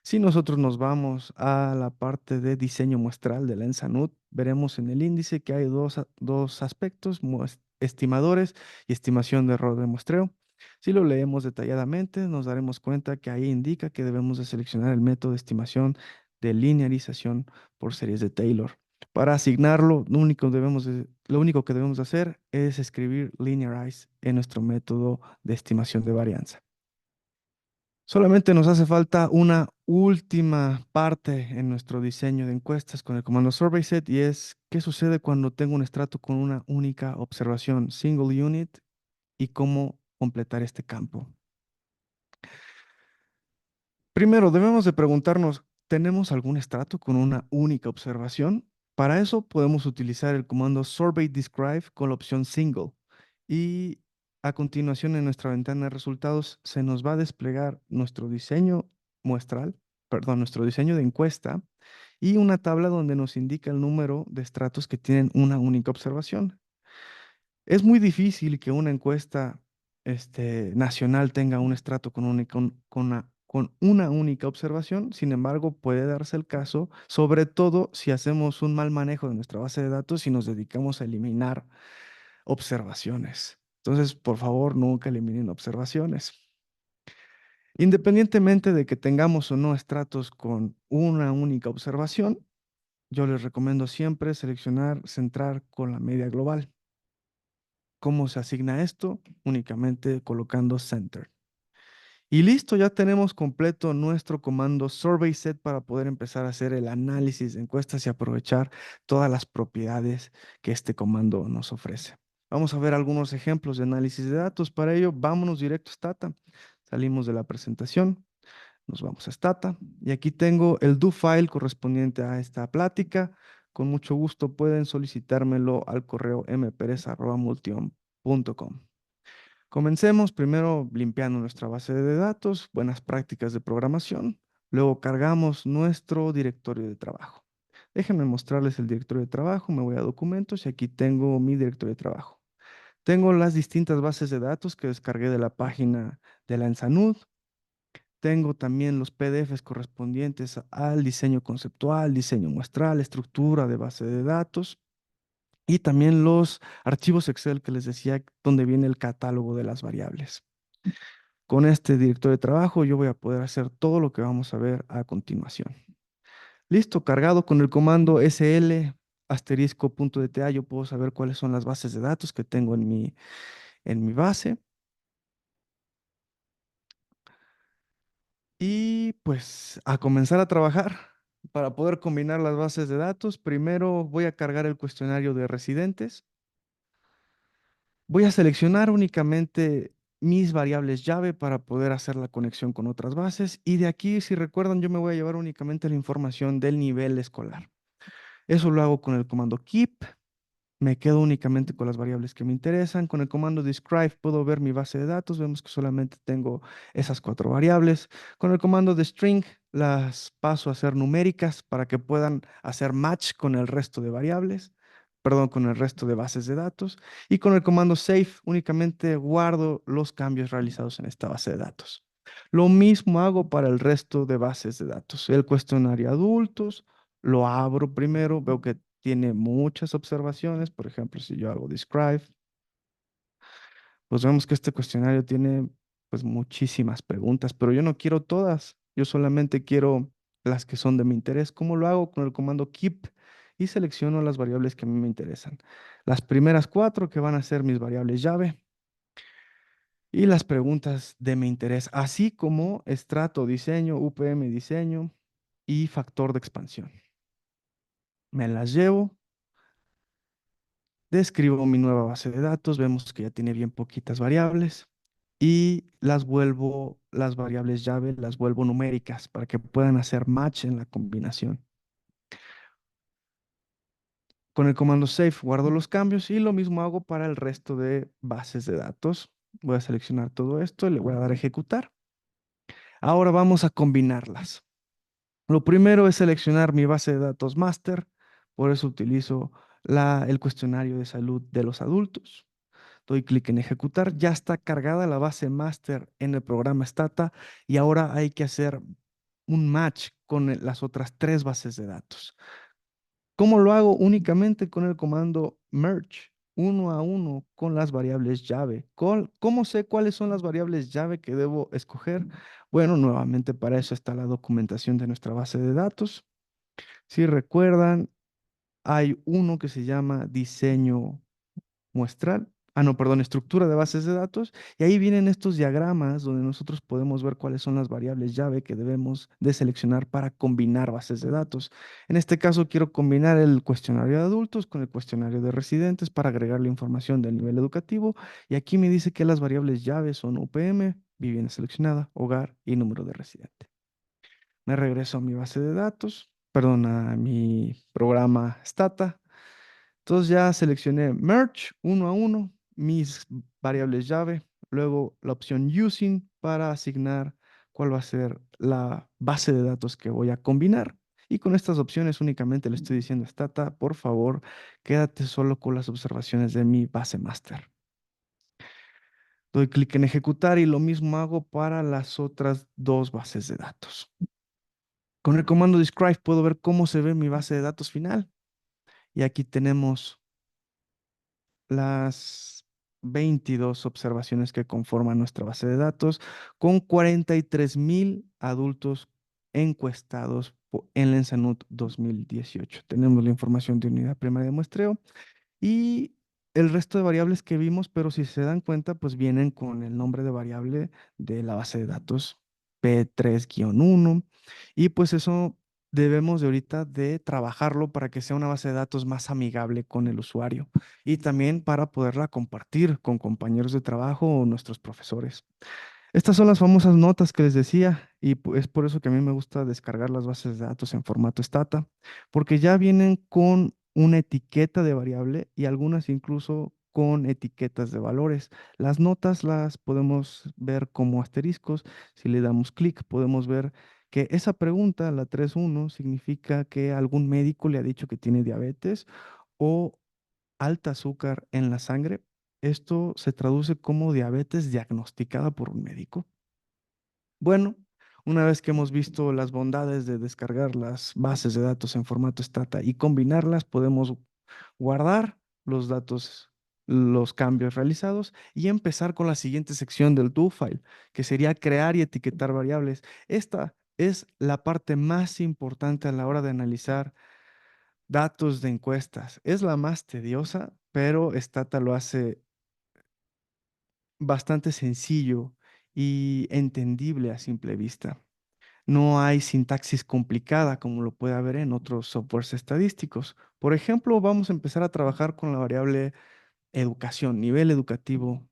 Si nosotros nos vamos a la parte de diseño muestral de la ENSANUD, veremos en el índice que hay dos aspectos, estimadores y estimación de error de muestreo. Si lo leemos detalladamente, nos daremos cuenta que ahí indica que debemos de seleccionar el método de estimación de linearización por series de Taylor. Para asignarlo, lo único que debemos de hacer es escribir linearize en nuestro método de estimación de varianza. Solamente nos hace falta una última parte en nuestro diseño de encuestas con el comando survey set y es qué sucede cuando tengo un estrato con una única observación, single unit, y cómo completar este campo. Primero, debemos de preguntarnos, ¿tenemos algún estrato con una única observación? Para eso podemos utilizar el comando survey describe con la opción single y a continuación en nuestra ventana de resultados se nos va a desplegar nuestro diseño muestral, perdón, nuestro diseño de encuesta y una tabla donde nos indica el número de estratos que tienen una única observación. Es muy difícil que una encuesta nacional tenga un estrato con una única observación. Sin embargo, puede darse el caso, sobre todo si hacemos un mal manejo de nuestra base de datos y nos dedicamos a eliminar observaciones. Entonces, por favor, nunca eliminen observaciones. Independientemente de que tengamos o no estratos con una única observación, yo les recomiendo siempre seleccionar, centrar con la media global. ¿Cómo se asigna esto? Únicamente colocando center. Y listo, ya tenemos completo nuestro comando survey set para poder empezar a hacer el análisis de encuestas y aprovechar todas las propiedades que este comando nos ofrece. Vamos a ver algunos ejemplos de análisis de datos. Para ello, vámonos directo a Stata. Salimos de la presentación, nos vamos a Stata y aquí tengo el do file correspondiente a esta plática. Con mucho gusto pueden solicitármelo al correo mperez@multion.com. Comencemos primero limpiando nuestra base de datos, buenas prácticas de programación. Luego cargamos nuestro directorio de trabajo. Déjenme mostrarles el directorio de trabajo. Me voy a documentos y aquí tengo mi directorio de trabajo. Tengo las distintas bases de datos que descargué de la página de la Ensanud. Tengo también los PDFs correspondientes al diseño conceptual, diseño muestral, estructura de base de datos y también los archivos Excel que les decía donde viene el catálogo de las variables. Con este directorio de trabajo yo voy a poder hacer todo lo que vamos a ver a continuación. Listo, cargado con el comando sl *.dta, yo puedo saber cuáles son las bases de datos que tengo en mi base. Y pues a comenzar a trabajar para poder combinar las bases de datos. Primero voy a cargar el cuestionario de residentes. Voy a seleccionar únicamente mis variables llave para poder hacer la conexión con otras bases. Y de aquí, si recuerdan, yo me voy a llevar únicamente la información del nivel escolar. Eso lo hago con el comando keep. Me quedo únicamente con las variables que me interesan. Con el comando describe puedo ver mi base de datos. Vemos que solamente tengo esas 4 variables. Con el comando de string las paso a ser numéricas para que puedan hacer match con el resto de variables, perdón, con el resto de bases de datos. Y con el comando save únicamente guardo los cambios realizados en esta base de datos. Lo mismo hago para el resto de bases de datos. El cuestionario adultos, lo abro primero, veo que tiene muchas observaciones. Por ejemplo, si yo hago describe, pues vemos que este cuestionario tiene pues muchísimas preguntas, pero yo no quiero todas. Yo solamente quiero las que son de mi interés. ¿Cómo lo hago? Con el comando keep y selecciono las variables que a mí me interesan. Las primeras 4 que van a ser mis variables llave y las preguntas de mi interés, así como estrato diseño, UPM diseño y factor de expansión. Me las llevo. Describo mi nueva base de datos, vemos que ya tiene bien poquitas variables y las variables llave, las vuelvo numéricas para que puedan hacer match en la combinación. Con el comando save guardo los cambios y lo mismo hago para el resto de bases de datos. Voy a seleccionar todo esto y le voy a dar a ejecutar. Ahora vamos a combinarlas. Lo primero es seleccionar mi base de datos master, por eso utilizo el cuestionario de salud de los adultos. Doy clic en ejecutar, ya está cargada la base master en el programa Stata y ahora hay que hacer un match con las otras 3 bases de datos. ¿Cómo lo hago? Únicamente con el comando merge, uno a uno con las variables llave. ¿Cómo sé cuáles son las variables llave que debo escoger? Bueno, nuevamente para eso está la documentación de nuestra base de datos. Si recuerdan, hay uno que se llama diseño muestral, no, perdón, estructura de bases de datos, y ahí vienen estos diagramas donde nosotros podemos ver cuáles son las variables llave que debemos de seleccionar para combinar bases de datos. En este caso quiero combinar el cuestionario de adultos con el cuestionario de residentes para agregar la información del nivel educativo, y aquí me dice que las variables llave son UPM, vivienda seleccionada, hogar y número de residente. Me regreso a mi base de datos, perdón, a mi programa Stata. Entonces ya seleccioné merge uno a uno, mis variables llave, luego la opción using para asignar cuál va a ser la base de datos que voy a combinar. Y con estas opciones únicamente le estoy diciendo, Stata, por favor, quédate solo con las observaciones de mi base master. Doy clic en ejecutar y lo mismo hago para las otras dos bases de datos. Con el comando describe puedo ver cómo se ve mi base de datos final. Y aquí tenemos las 22 observaciones que conforman nuestra base de datos con 43,000 adultos encuestados en la ENSANUD 2018. Tenemos la información de unidad primaria de muestreo y el resto de variables que vimos, pero si se dan cuenta, pues vienen con el nombre de variable de la base de datos P3-1 y pues eso debemos de ahorita de trabajarlo para que sea una base de datos más amigable con el usuario y también para poderla compartir con compañeros de trabajo o nuestros profesores. Estas son las famosas notas que les decía y es por eso que a mí me gusta descargar las bases de datos en formato Stata, porque ya vienen con una etiqueta de variable y algunas incluso con etiquetas de valores. Las notas las podemos ver como asteriscos. Si le damos clic, podemos ver que esa pregunta, la 3.1, significa que algún médico le ha dicho que tiene diabetes o alta azúcar en la sangre. Esto se traduce como diabetes diagnosticada por un médico. Bueno, una vez que hemos visto las bondades de descargar las bases de datos en formato Stata y combinarlas, podemos guardar los datos, los cambios realizados y empezar con la siguiente sección del do file, que sería crear y etiquetar variables. Esta es la parte más importante a la hora de analizar datos de encuestas. Es la más tediosa, pero Stata lo hace bastante sencillo y entendible a simple vista. No hay sintaxis complicada como lo puede haber en otros softwares estadísticos. Por ejemplo, vamos a empezar a trabajar con la variable educación, nivel educativo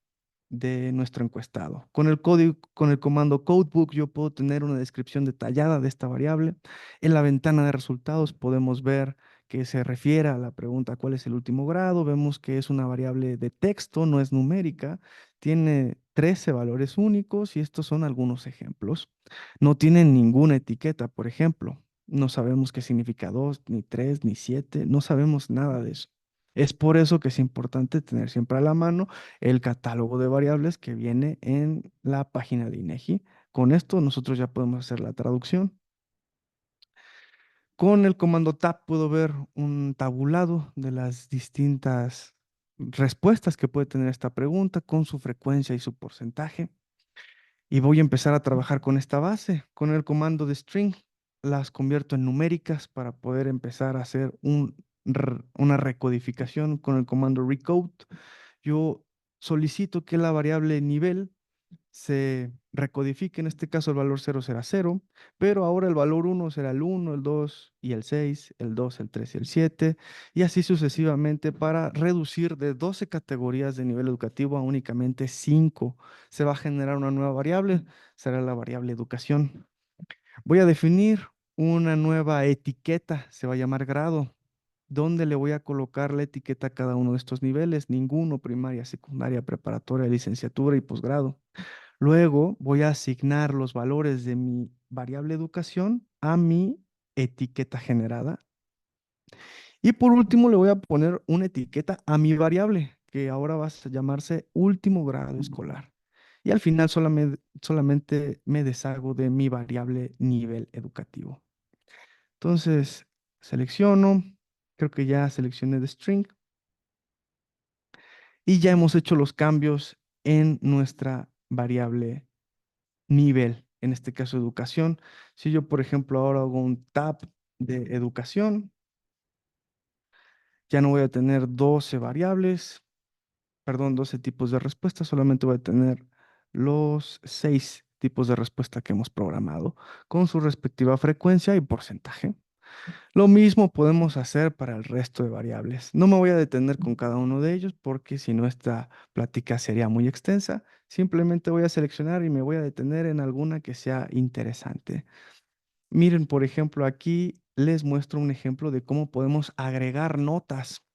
de nuestro encuestado. Con el código, con el comando codebook, yo puedo tener una descripción detallada de esta variable. En la ventana de resultados podemos ver que se refiere a la pregunta ¿cuál es el último grado? Vemos que es una variable de texto, no es numérica. Tiene 13 valores únicos y estos son algunos ejemplos. No tienen ninguna etiqueta, por ejemplo. No sabemos qué significa 2, ni 3, ni 7. No sabemos nada de eso. Es por eso que es importante tener siempre a la mano el catálogo de variables que viene en la página de INEGI. Con esto nosotros ya podemos hacer la traducción. Con el comando tab puedo ver un tabulado de las distintas respuestas que puede tener esta pregunta con su frecuencia y su porcentaje. Y voy a empezar a trabajar con esta base. Con el comando de string las convierto en numéricas para poder empezar a hacer una recodificación. Con el comando recode yo solicito que la variable nivel se recodifique, en este caso el valor 0 será 0, pero ahora el valor 1 será el 1, el 2 y el 6, el 2, el 3 y el 7, y así sucesivamente para reducir de 12 categorías de nivel educativo a únicamente 5. Se va a generar una nueva variable, será la variable educación. Voy a definir una nueva etiqueta, se va a llamar grado. ¿Dónde le voy a colocar la etiqueta a cada uno de estos niveles? Ninguno, primaria, secundaria, preparatoria, licenciatura y posgrado. Luego voy a asignar los valores de mi variable educación a mi etiqueta generada. Y por último le voy a poner una etiqueta a mi variable, que ahora va a llamarse último grado escolar. Y al final solamente me deshago de mi variable nivel educativo. Entonces, selecciono, creo que ya seleccioné de string y ya hemos hecho los cambios en nuestra variable nivel, en este caso educación. Si yo, por ejemplo, ahora hago un tab de educación, ya no voy a tener 12 variables, perdón, 12 tipos de respuesta, solamente voy a tener los 6 tipos de respuesta que hemos programado con su respectiva frecuencia y porcentaje. Lo mismo podemos hacer para el resto de variables. No me voy a detener con cada uno de ellos porque si no esta plática sería muy extensa. Simplemente voy a seleccionar y me voy a detener en alguna que sea interesante. Miren, por ejemplo, aquí les muestro un ejemplo de cómo podemos agregar notas.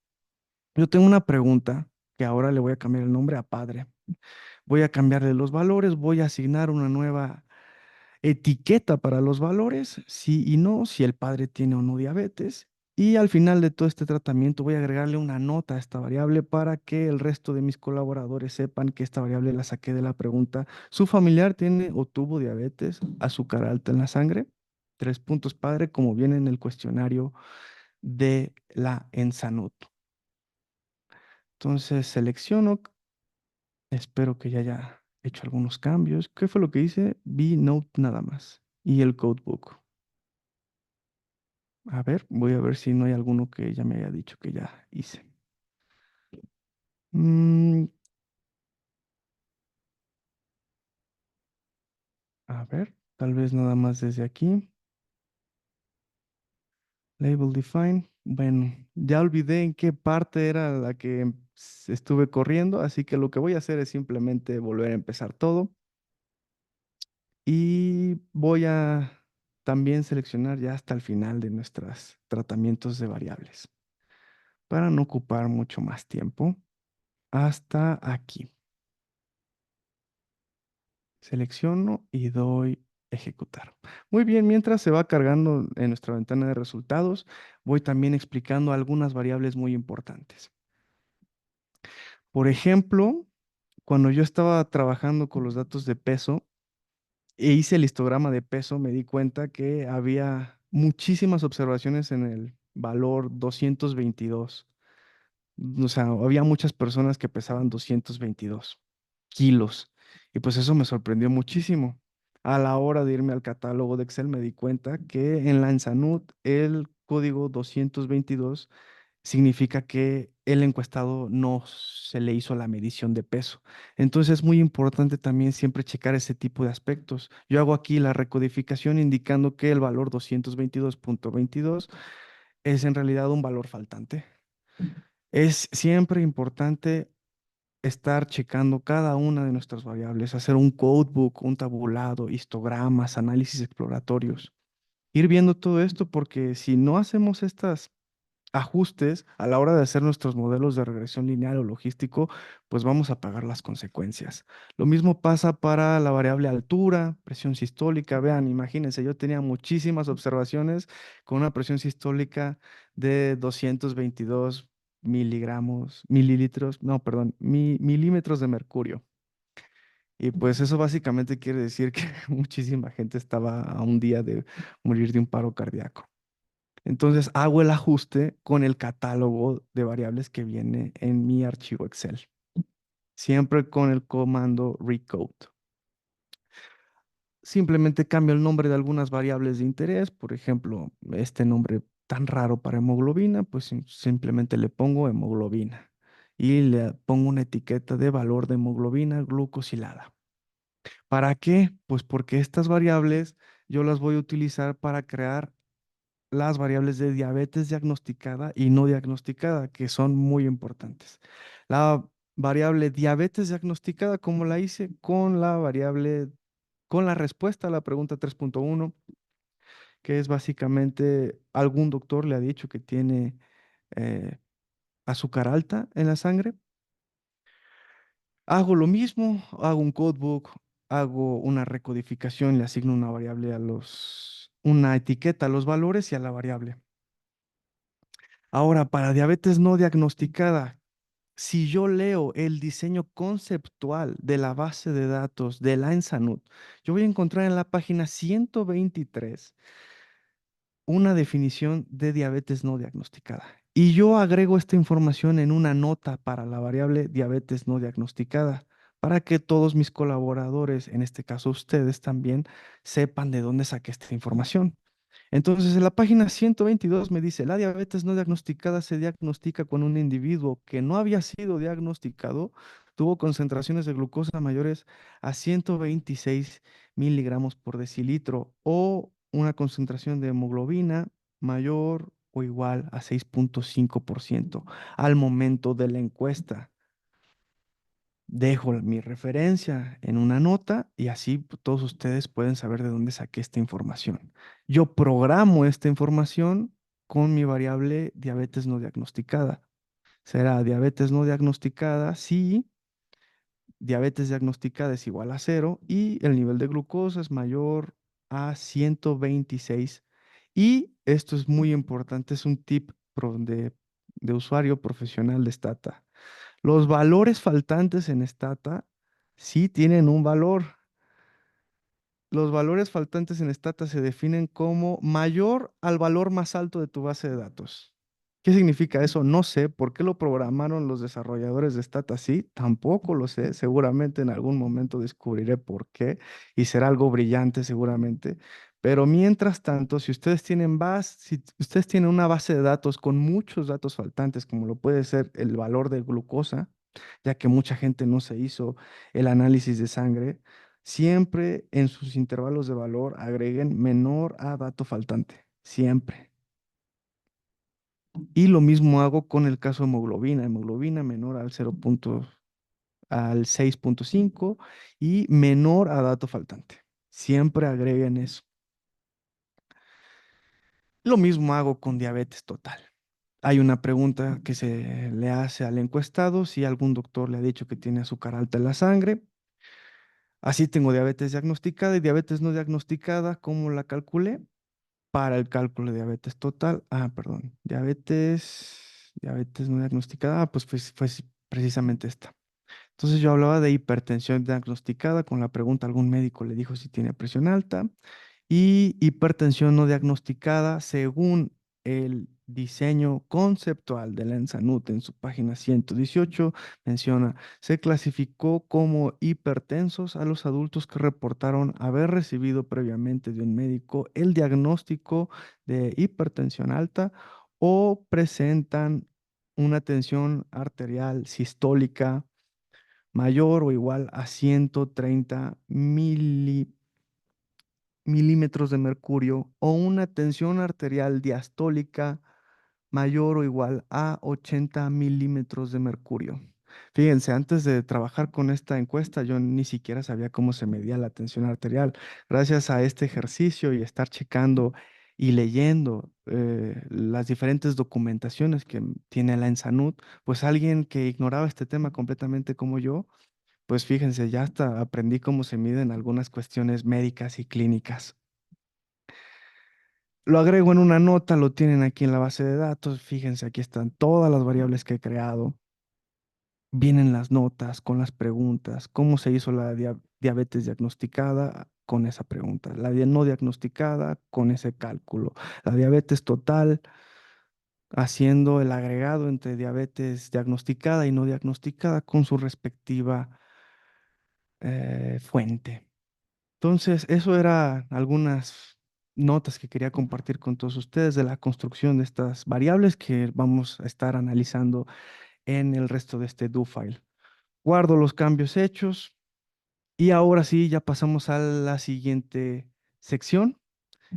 Yo tengo una pregunta que ahora le voy a cambiar el nombre a padre. Voy a cambiarle los valores, voy a asignar una nueva etiqueta para los valores, sí y no, si el padre tiene o no diabetes. Y al final de todo este tratamiento voy a agregarle una nota a esta variable para que el resto de mis colaboradores sepan que esta variable la saqué de la pregunta. ¿Su familiar tiene o tuvo diabetes, azúcar alta en la sangre? 3 puntos, padre, como viene en el cuestionario de la ENSANUD. Entonces selecciono, espero que ya haya hecho algunos cambios. ¿Qué fue lo que hice? B-Note nada más. Y el codebook. A ver, voy a ver si no hay alguno que ya me haya dicho que ya hice. Mm, a ver, tal vez nada más desde aquí. Label define. Bueno, ya olvidé en qué parte era la que estuve corriendo, así que lo que voy a hacer es simplemente volver a empezar todo. Y voy a también seleccionar ya hasta el final de nuestros tratamientos de variables para no ocupar mucho más tiempo. Hasta aquí. Selecciono y doy ejecutar. Muy bien, mientras se va cargando en nuestra ventana de resultados, voy también explicando algunas variables muy importantes. Por ejemplo, cuando yo estaba trabajando con los datos de peso e hice el histograma de peso, me di cuenta que había muchísimas observaciones en el valor 222. O sea, había muchas personas que pesaban 222 kilos. Y pues eso me sorprendió muchísimo. A la hora de irme al catálogo de Excel me di cuenta que en la Ensanud el código 222 significa que el encuestado no se le hizo la medición de peso. Entonces es muy importante también siempre checar ese tipo de aspectos. Yo hago aquí la recodificación indicando que el valor 222.22 es en realidad un valor faltante. Es siempre importante estar checando cada una de nuestras variables, hacer un codebook, un tabulado, histogramas, análisis exploratorios. Ir viendo todo esto porque si no hacemos estas ajustes a la hora de hacer nuestros modelos de regresión lineal o logístico, pues vamos a pagar las consecuencias. Lo mismo pasa para la variable altura, presión sistólica. Vean, imagínense, yo tenía muchísimas observaciones con una presión sistólica de 222 miligramos, mililitros, no, perdón, milímetros de mercurio. Y pues eso básicamente quiere decir que muchísima gente estaba a un día de morir de un paro cardíaco. Entonces hago el ajuste con el catálogo de variables que viene en mi archivo Excel, siempre con el comando recode. Simplemente cambio el nombre de algunas variables de interés, por ejemplo, este nombre tan raro para hemoglobina, pues simplemente le pongo hemoglobina y le pongo una etiqueta de valor de hemoglobina glucosilada. ¿Para qué? Pues porque estas variables yo las voy a utilizar para crear las variables de diabetes diagnosticada y no diagnosticada, que son muy importantes. La variable diabetes diagnosticada, ¿cómo la hice? Con la variable, con la respuesta a la pregunta 3.1, que es básicamente algún doctor le ha dicho que tiene eh, azúcar alta en la sangre. Hago lo mismo, hago un codebook, hago una recodificación, le asigno una variable a una etiqueta a los valores y a la variable. Ahora, para diabetes no diagnosticada, si yo leo el diseño conceptual de la base de datos de la ENSANUD, yo voy a encontrar en la página 123 una definición de diabetes no diagnosticada. Y yo agrego esta información en una nota para la variable diabetes no diagnosticada, para que todos mis colaboradores, en este caso ustedes también, sepan de dónde saqué esta información. Entonces, en la página 122 me dice, la diabetes no diagnosticada se diagnostica cuando un individuo que no había sido diagnosticado tuvo concentraciones de glucosa mayores a 126 miligramos por decilitro o una concentración de hemoglobina mayor o igual a 6.5% al momento de la encuesta. Dejo mi referencia en una nota y así todos ustedes pueden saber de dónde saqué esta información. Yo programo esta información con mi variable diabetes no diagnosticada. Será diabetes no diagnosticada si diabetes diagnosticada es igual a 0 y el nivel de glucosa es mayor a 126. Y esto es muy importante, es un tip de usuario profesional de Stata. Los valores faltantes en Stata sí tienen un valor. Los valores faltantes en Stata se definen como mayor al valor más alto de tu base de datos. ¿Qué significa eso? No sé por qué lo programaron los desarrolladores de Stata así, tampoco lo sé, seguramente en algún momento descubriré por qué y será algo brillante seguramente. Pero mientras tanto, si ustedes tienen una base de datos con muchos datos faltantes, como lo puede ser el valor de glucosa, ya que mucha gente no se hizo el análisis de sangre, siempre en sus intervalos de valor agreguen menor a dato faltante, siempre. Y lo mismo hago con el caso de hemoglobina, hemoglobina menor al 6.5 y menor a dato faltante. Siempre agreguen eso. Lo mismo hago con diabetes total. Hay una pregunta que se le hace al encuestado si algún doctor le ha dicho que tiene azúcar alta en la sangre. Así tengo diabetes diagnosticada y diabetes no diagnosticada. ¿Cómo la calculé? Para el cálculo de diabetes total. Perdón. Diabetes no diagnosticada. Pues fue precisamente esta. Entonces yo hablaba de hipertensión diagnosticada con la pregunta, algún médico le dijo si tiene presión alta y hipertensión no diagnosticada según el diseño conceptual de la ENSANUT en su página 118 menciona, se clasificó como hipertensos a los adultos que reportaron haber recibido previamente de un médico el diagnóstico de hipertensión alta o presentan una tensión arterial sistólica mayor o igual a 130 milímetros de mercurio o una tensión arterial diastólica mayor o igual a 80 milímetros de mercurio. Fíjense, antes de trabajar con esta encuesta, yo ni siquiera sabía cómo se medía la tensión arterial. Gracias a este ejercicio y estar checando y leyendo las diferentes documentaciones que tiene la ENSANUD, pues alguien que ignoraba este tema completamente como yo, pues fíjense, ya hasta aprendí cómo se miden algunas cuestiones médicas y clínicas. Lo agrego en una nota, lo tienen aquí en la base de datos. Fíjense, aquí están todas las variables que he creado. Vienen las notas con las preguntas. ¿Cómo se hizo la diabetes diagnosticada? Con esa pregunta. La no diagnosticada con ese cálculo. La diabetes total haciendo el agregado entre diabetes diagnosticada y no diagnosticada con su respectiva fuente. Entonces, eso eran algunas notas que quería compartir con todos ustedes de la construcción de estas variables que vamos a estar analizando en el resto de este do file. Guardo los cambios hechos y ahora sí, ya pasamos a la siguiente sección,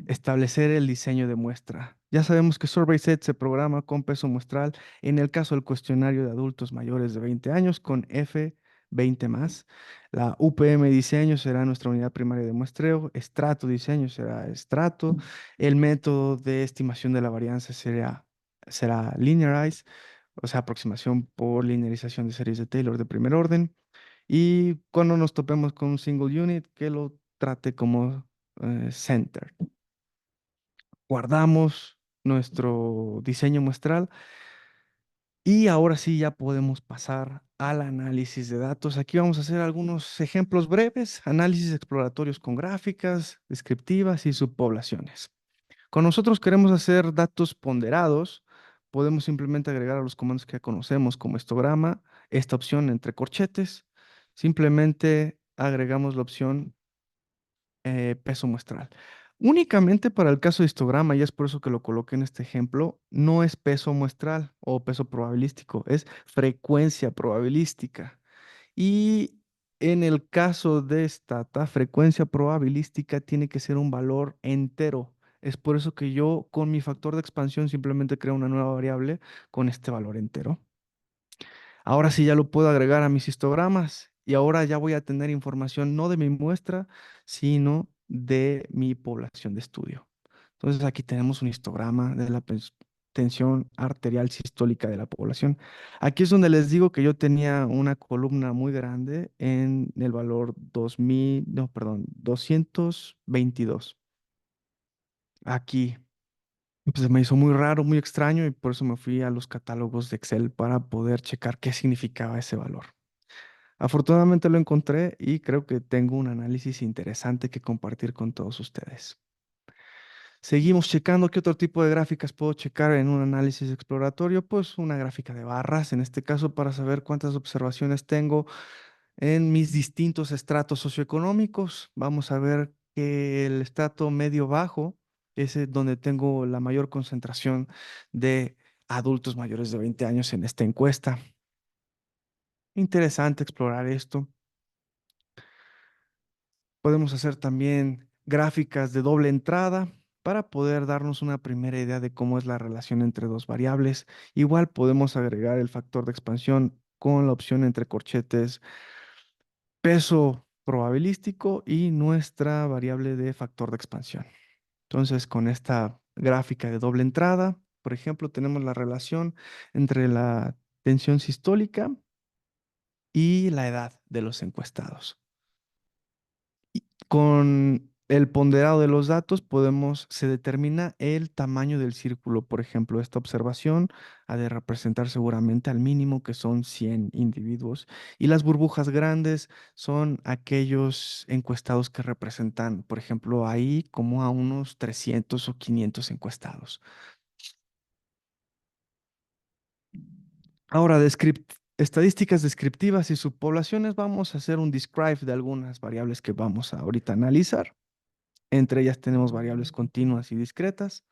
establecer el diseño de muestra. Ya sabemos que SurveySet se programa con peso muestral, en el caso del cuestionario de adultos mayores de 20 años, con F20 más. La UPM diseño será nuestra unidad primaria de muestreo, estrato diseño será estrato, el método de estimación de la varianza será linearize, o sea, aproximación por linearización de series de Taylor de primer orden. Y cuando nos topemos con un single unit, que lo trate como center. Guardamos nuestro diseño muestral y ahora sí ya podemos pasar al análisis de datos. Aquí vamos a hacer algunos ejemplos breves, análisis exploratorios con gráficas, descriptivas y subpoblaciones. Cuando nosotros queremos hacer datos ponderados, podemos simplemente agregar a los comandos que ya conocemos como histograma, esta opción entre corchetes. Simplemente agregamos la opción peso muestral. Únicamente para el caso de histograma, y es por eso que lo coloqué en este ejemplo, no es peso muestral o peso probabilístico, es frecuencia probabilística. Y en el caso de Stata, frecuencia probabilística tiene que ser un valor entero. Es por eso que yo con mi factor de expansión simplemente creo una nueva variable con este valor entero. Ahora sí ya lo puedo agregar a mis histogramas y ahora ya voy a tener información no de mi muestra, sino de mi población de estudio. Entonces aquí tenemos un histograma de la tensión arterial sistólica de la población. Aquí es donde les digo que yo tenía una columna muy grande en el valor 2000, no, perdón, 222. aquí pues me hizo muy raro, muy extraño y por eso me fui a los catálogos de Excel para poder checar qué significaba ese valor. Afortunadamente lo encontré y creo que tengo un análisis interesante que compartir con todos ustedes. Seguimos checando qué otro tipo de gráficas puedo checar en un análisis exploratorio, pues una gráfica de barras, en este caso para saber cuántas observaciones tengo en mis distintos estratos socioeconómicos. Vamos a ver que el estrato medio bajo es donde tengo la mayor concentración de adultos mayores de 20 años en esta encuesta. Interesante explorar esto. Podemos hacer también gráficas de doble entrada para poder darnos una primera idea de cómo es la relación entre dos variables. Igual podemos agregar el factor de expansión con la opción entre corchetes peso probabilístico y nuestra variable de factor de expansión. Entonces, con esta gráfica de doble entrada, por ejemplo, tenemos la relación entre la tensión sistólica y la edad de los encuestados. Con el ponderado de los datos se determina el tamaño del círculo. Por ejemplo, esta observación ha de representar seguramente al mínimo, que son 100 individuos, y las burbujas grandes son aquellos encuestados que representan, por ejemplo, ahí como a unos 300 o 500 encuestados. Ahora, estadísticas descriptivas y subpoblaciones, vamos a hacer un describe de algunas variables que vamos a ahorita analizar. Entre ellas tenemos variables continuas y discretas.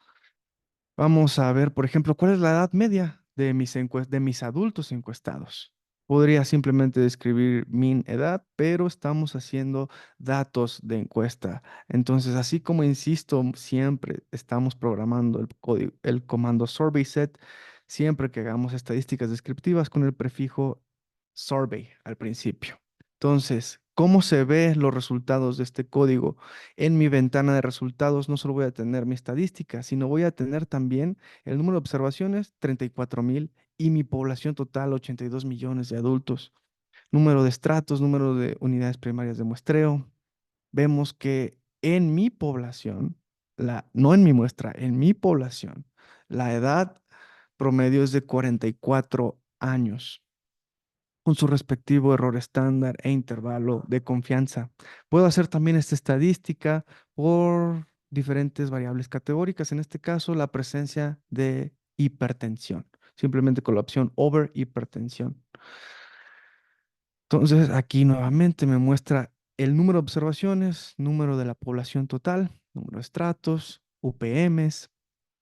Vamos a ver, por ejemplo, cuál es la edad media de mis adultos encuestados. Podría simplemente describir mi edad, pero estamos haciendo datos de encuesta. Entonces, así como insisto, siempre estamos programando el comando survey set, siempre que hagamos estadísticas descriptivas con el prefijo survey al principio. Entonces, ¿cómo se ven los resultados de este código? En mi ventana de resultados no solo voy a tener mi estadística, sino voy a tener también el número de observaciones, 34,000, y mi población total, 82 millones de adultos. Número de estratos, número de unidades primarias de muestreo. Vemos que en mi población, no en mi muestra, en mi población, la edad promedio es de 44 años con su respectivo error estándar e intervalo de confianza. Puedo hacer también esta estadística por diferentes variables categóricas, en este caso la presencia de hipertensión, simplemente con la opción over hipertensión. Entonces aquí nuevamente me muestra el número de observaciones, número de la población total, número de estratos, UPMs,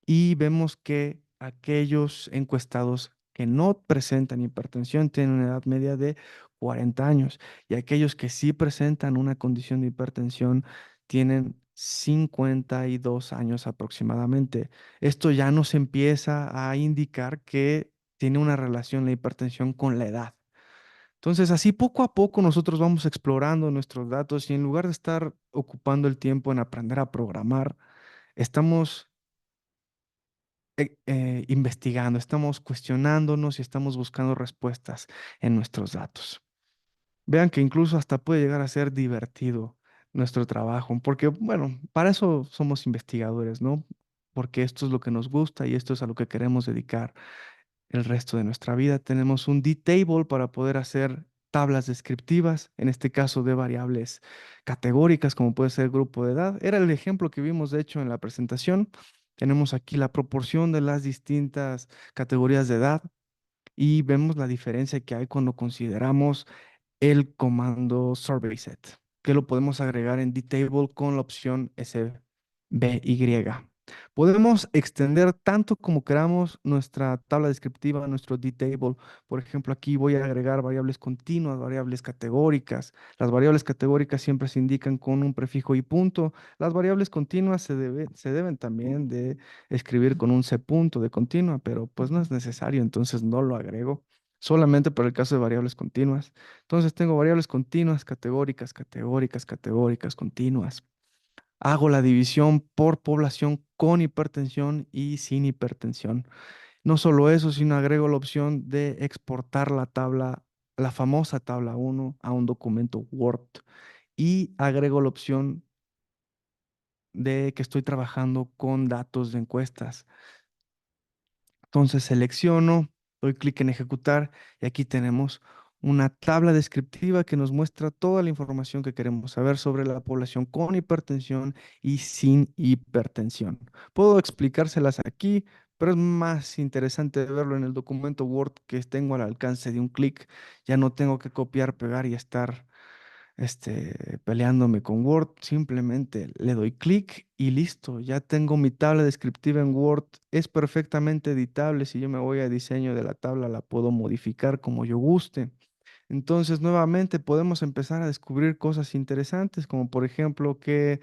y vemos que aquellos encuestados que no presentan hipertensión tienen una edad media de 40 años y aquellos que sí presentan una condición de hipertensión tienen 52 años aproximadamente. Esto ya nos empieza a indicar que tiene una relación la hipertensión con la edad. Entonces, así poco a poco nosotros vamos explorando nuestros datos y en lugar de estar ocupando el tiempo en aprender a programar, estamos investigando, estamos cuestionándonos y estamos buscando respuestas en nuestros datos. Vean que incluso hasta puede llegar a ser divertido nuestro trabajo, porque bueno, para eso somos investigadores, ¿no? Porque esto es lo que nos gusta y esto es a lo que queremos dedicar el resto de nuestra vida. Tenemos un D-table para poder hacer tablas descriptivas, en este caso de variables categóricas, como puede ser grupo de edad. Era el ejemplo que vimos, de hecho, en la presentación. Tenemos aquí la proporción de las distintas categorías de edad y vemos la diferencia que hay cuando consideramos el comando survey set, que lo podemos agregar en dtable con la opción SBY. Podemos extender tanto como queramos nuestra tabla descriptiva, nuestro dtable. Por ejemplo, aquí voy a agregar variables continuas, variables categóricas. Las variables categóricas siempre se indican con un prefijo y punto. Las variables continuas se deben también de escribir con un c punto de continua, pero pues no es necesario, entonces no lo agrego. Solamente para el caso de variables continuas. Entonces tengo variables continuas, categóricas, categóricas, categóricas, continuas. Hago la división por población con hipertensión y sin hipertensión. No solo eso, sino agrego la opción de exportar la tabla, la famosa tabla 1 a un documento Word y agrego la opción de que estoy trabajando con datos de encuestas. Entonces selecciono, doy clic en ejecutar y aquí tenemos una tabla descriptiva que nos muestra toda la información que queremos saber sobre la población con hipertensión y sin hipertensión. Puedo explicárselas aquí, pero es más interesante verlo en el documento Word que tengo al alcance de un clic. Ya no tengo que copiar, pegar y estar peleándome con Word, simplemente le doy clic y listo, ya tengo mi tabla descriptiva en Word, es perfectamente editable, si yo me voy a diseño de la tabla la puedo modificar como yo guste. Entonces, nuevamente podemos empezar a descubrir cosas interesantes, como por ejemplo que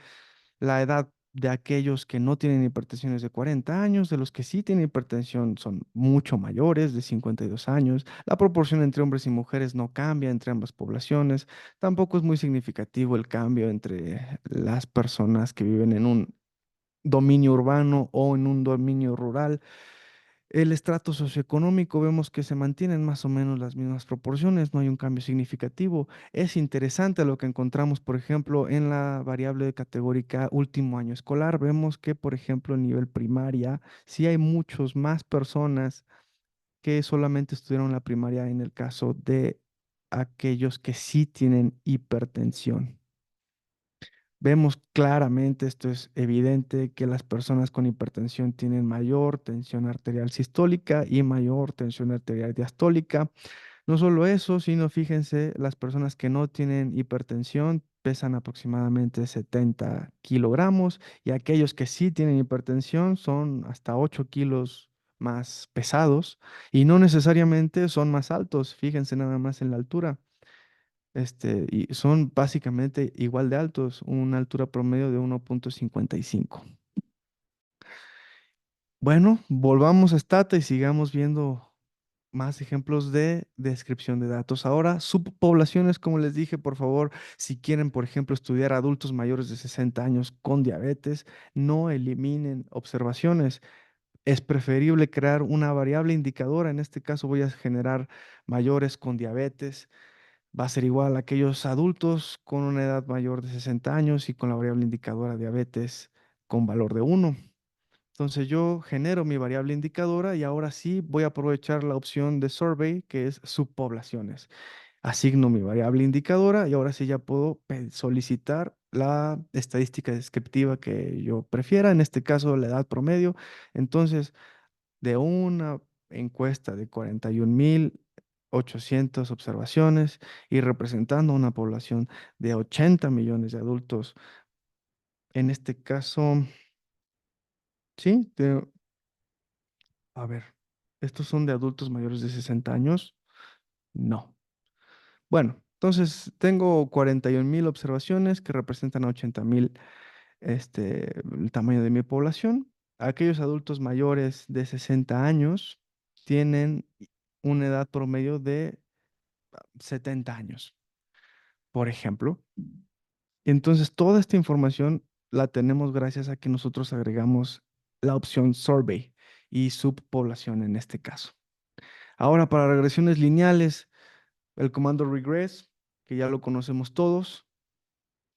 la edad de aquellos que no tienen hipertensión es de 40 años, de los que sí tienen hipertensión son mucho mayores, de 52 años. La proporción entre hombres y mujeres no cambia entre ambas poblaciones. Tampoco es muy significativo el cambio entre las personas que viven en un dominio urbano o en un dominio rural. El estrato socioeconómico vemos que se mantienen más o menos las mismas proporciones, no hay un cambio significativo. Es interesante lo que encontramos, por ejemplo, en la variable categórica último año escolar. Vemos que, por ejemplo, en nivel primaria, sí hay muchos más personas que solamente estudiaron la primaria en el caso de aquellos que sí tienen hipertensión. Vemos claramente, esto es evidente, que las personas con hipertensión tienen mayor tensión arterial sistólica y mayor tensión arterial diastólica. No solo eso, sino fíjense, las personas que no tienen hipertensión pesan aproximadamente 70 kilogramos y aquellos que sí tienen hipertensión son hasta 8 kilos más pesados y no necesariamente son más altos. Fíjense nada más en la altura. Y son básicamente igual de altos, una altura promedio de 1,55. Bueno, volvamos a Stata y sigamos viendo más ejemplos de descripción de datos. Ahora, subpoblaciones, como les dije, por favor, si quieren, por ejemplo, estudiar adultos mayores de 60 años con diabetes, no eliminen observaciones. Es preferible crear una variable indicadora. En este caso voy a generar mayores con diabetes. Va a ser igual a aquellos adultos con una edad mayor de 60 años y con la variable indicadora diabetes con valor de 1. Entonces yo genero mi variable indicadora y ahora sí voy a aprovechar la opción de survey que es subpoblaciones. Asigno mi variable indicadora y ahora sí ya puedo solicitar la estadística descriptiva que yo prefiera, en este caso la edad promedio. Entonces, de una encuesta de 41,800 observaciones y representando una población de 80 millones de adultos. En este caso, sí, a ver, ¿estos son de adultos mayores de 60 años? No. Bueno, entonces tengo 41,000 observaciones que representan a 80,000, el tamaño de mi población. Aquellos adultos mayores de 60 años tienen una edad promedio de 70 años, por ejemplo. Entonces, toda esta información la tenemos gracias a que nosotros agregamos la opción survey y subpoblación en este caso. Ahora, para regresiones lineales, el comando regress, que ya lo conocemos todos,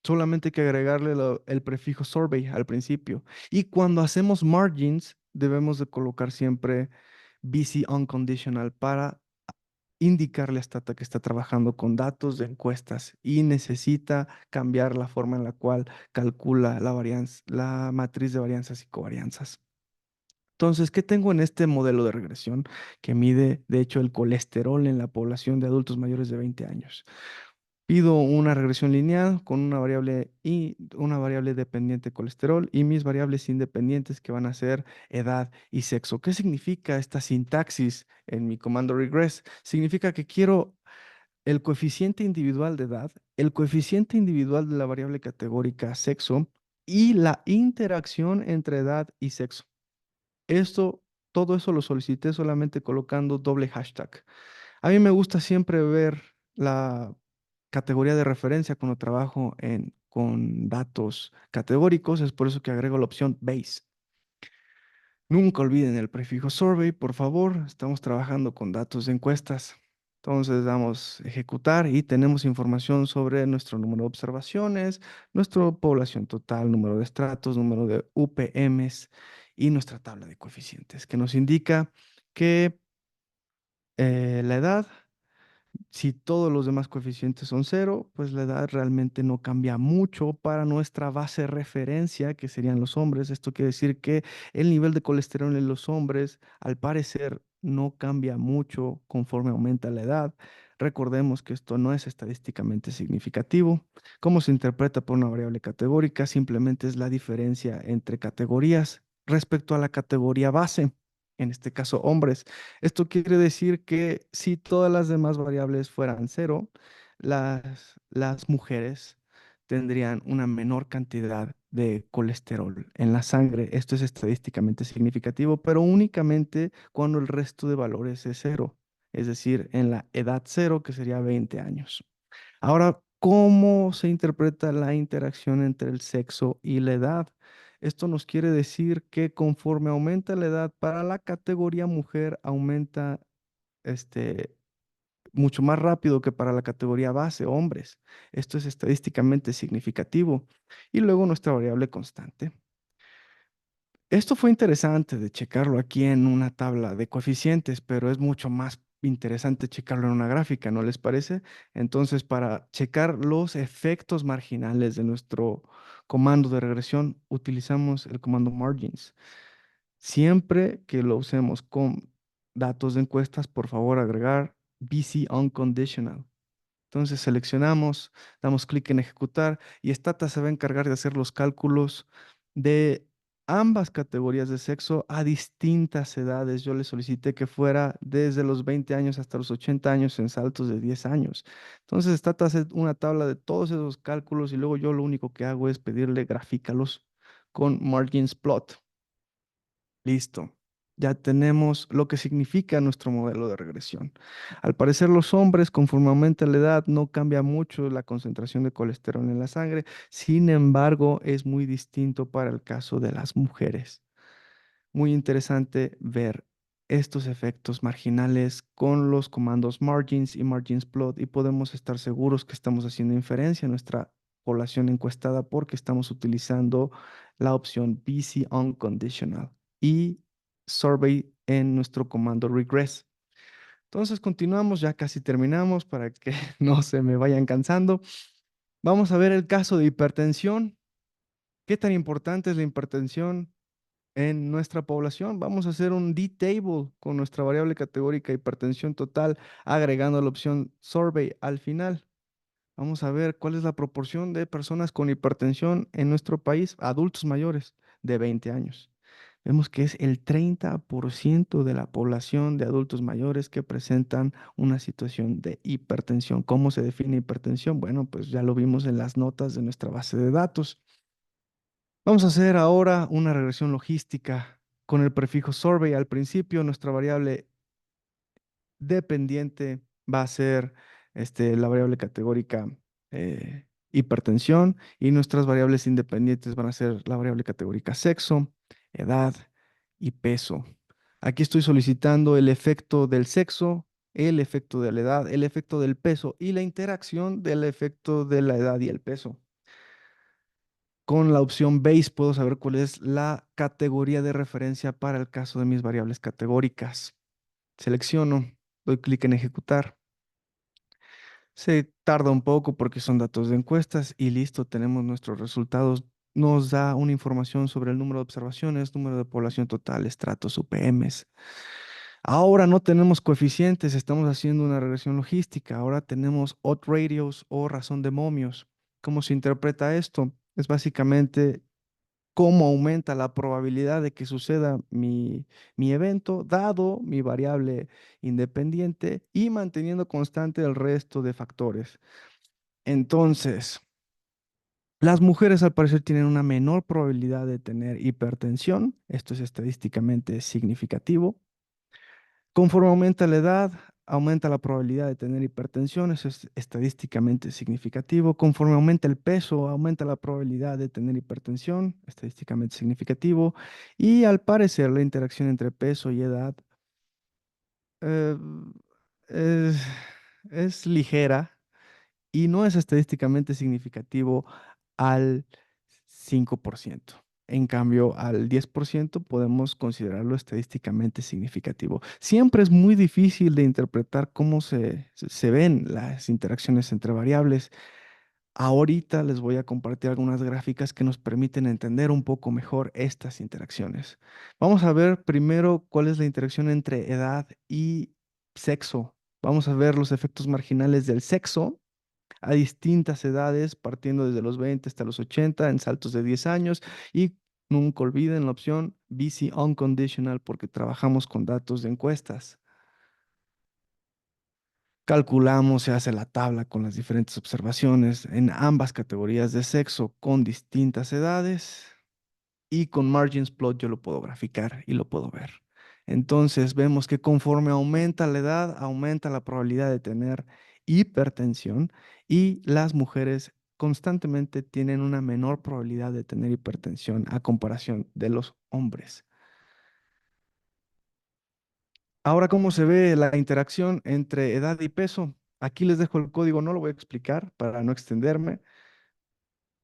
solamente hay que agregarle el prefijo survey al principio. Y cuando hacemos margins, debemos de colocar siempre busy unconditional para indicarle a Stata que está trabajando con datos de encuestas y necesita cambiar la forma en la cual calcula la varianza, la matriz de varianzas y covarianzas. Entonces, ¿qué tengo en este modelo de regresión que mide, de hecho, el colesterol en la población de adultos mayores de 20 años? Pido una regresión lineal con una variable dependiente colesterol y mis variables independientes que van a ser edad y sexo. ¿Qué significa esta sintaxis en mi comando regress? Significa que quiero el coeficiente individual de edad, el coeficiente individual de la variable categórica sexo y la interacción entre edad y sexo. Todo eso lo solicité solamente colocando doble hashtag. A mí me gusta siempre ver la categoría de referencia cuando trabajo con datos categóricos, es por eso que agrego la opción base. Nunca olviden el prefijo survey, por favor, estamos trabajando con datos de encuestas. Entonces damos ejecutar y tenemos información sobre nuestro número de observaciones, nuestra población total, número de estratos, número de UPMs y nuestra tabla de coeficientes, que nos indica que la edad, si todos los demás coeficientes son cero, pues la edad realmente no cambia mucho para nuestra base de referencia, que serían los hombres. Esto quiere decir que el nivel de colesterol en los hombres, al parecer, no cambia mucho conforme aumenta la edad. Recordemos que esto no es estadísticamente significativo. ¿Cómo se interpreta por una variable categórica? Simplemente es la diferencia entre categorías respecto a la categoría base, en este caso hombres. Esto quiere decir que si todas las demás variables fueran cero, las mujeres tendrían una menor cantidad de colesterol en la sangre. Esto es estadísticamente significativo, pero únicamente cuando el resto de valores es cero, es decir, en la edad cero, que sería 20 años. Ahora, ¿cómo se interpreta la interacción entre el sexo y la edad? Esto nos quiere decir que conforme aumenta la edad para la categoría mujer, aumenta este, mucho más rápido que para la categoría base, hombres. Esto es estadísticamente significativo. Y luego nuestra variable constante. Esto fue interesante de checarlo aquí en una tabla de coeficientes, pero es mucho más interesante checarlo en una gráfica, ¿no les parece? Entonces, para checar los efectos marginales de nuestro comando de regresión, utilizamos el comando margins. Siempre que lo usemos con datos de encuestas, por favor, agregar BC unconditional. Entonces seleccionamos, damos clic en ejecutar y Stata se va a encargar de hacer los cálculos de ambas categorías de sexo a distintas edades. Yo le solicité que fuera desde los 20 años hasta los 80 años en saltos de 10 años. Entonces Stata hace una tabla de todos esos cálculos y luego yo lo único que hago es pedirle grafícalos con margins plot. Listo. Ya tenemos lo que significa nuestro modelo de regresión. Al parecer, los hombres, conforme aumenta la edad, no cambia mucho la concentración de colesterol en la sangre. Sin embargo, es muy distinto para el caso de las mujeres. Muy interesante ver estos efectos marginales con los comandos margins y margins plot y podemos estar seguros que estamos haciendo inferencia a nuestra población encuestada porque estamos utilizando la opción BC unconditional y survey en nuestro comando regress. Entonces continuamos, ya casi terminamos para que no se me vayan cansando. Vamos a ver el caso de hipertensión. ¿Qué tan importante es la hipertensión en nuestra población? Vamos a hacer un D-table con nuestra variable categórica hipertensión total, agregando la opción survey al final. Vamos a ver cuál es la proporción de personas con hipertensión en nuestro país, adultos mayores de 20 años. Vemos que es el 30% de la población de adultos mayores que presentan una situación de hipertensión. ¿Cómo se define hipertensión? Bueno, pues ya lo vimos en las notas de nuestra base de datos. Vamos a hacer ahora una regresión logística con el prefijo survey al principio. Nuestra variable dependiente va a ser la variable categórica hipertensión y nuestras variables independientes van a ser la variable categórica sexo, edad y peso. Aquí estoy solicitando el efecto del sexo, el efecto de la edad, el efecto del peso y la interacción del efecto de la edad y el peso. Con la opción Base puedo saber cuál es la categoría de referencia para el caso de mis variables categóricas. Selecciono, doy clic en ejecutar. Se tarda un poco porque son datos de encuestas y listo, tenemos nuestros resultados. Nos da una información sobre el número de observaciones, número de población total, estratos, UPMs. Ahora no tenemos coeficientes, estamos haciendo una regresión logística. Ahora tenemos odd ratios o razón de momios. ¿Cómo se interpreta esto? Es básicamente cómo aumenta la probabilidad de que suceda mi evento, dado mi variable independiente y manteniendo constante el resto de factores. Entonces, las mujeres al parecer tienen una menor probabilidad de tener hipertensión. Esto es estadísticamente significativo. Conforme aumenta la edad, aumenta la probabilidad de tener hipertensión, eso es estadísticamente significativo. Conforme aumenta el peso, aumenta la probabilidad de tener hipertensión, estadísticamente significativo. Y al parecer la interacción entre peso y edad eh, es, es ligera y no es estadísticamente significativo al 5%. En cambio, al 10% podemos considerarlo estadísticamente significativo. Siempre es muy difícil de interpretar cómo se ven las interacciones entre variables. Ahorita les voy a compartir algunas gráficas que nos permiten entender un poco mejor estas interacciones. Vamos a ver primero cuál es la interacción entre edad y sexo. Vamos a ver los efectos marginales del sexo a distintas edades, partiendo desde los 20 hasta los 80, en saltos de 10 años. Y nunca olviden la opción BC Unconditional porque trabajamos con datos de encuestas. Calculamos, se hace la tabla con las diferentes observaciones en ambas categorías de sexo con distintas edades y con margins plot yo lo puedo graficar y lo puedo ver. Entonces vemos que conforme aumenta la edad, aumenta la probabilidad de tener hipertensión y las mujeres constantemente tienen una menor probabilidad de tener hipertensión a comparación de los hombres. Ahora, ¿cómo se ve la interacción entre edad y peso? Aquí les dejo el código, no lo voy a explicar para no extenderme.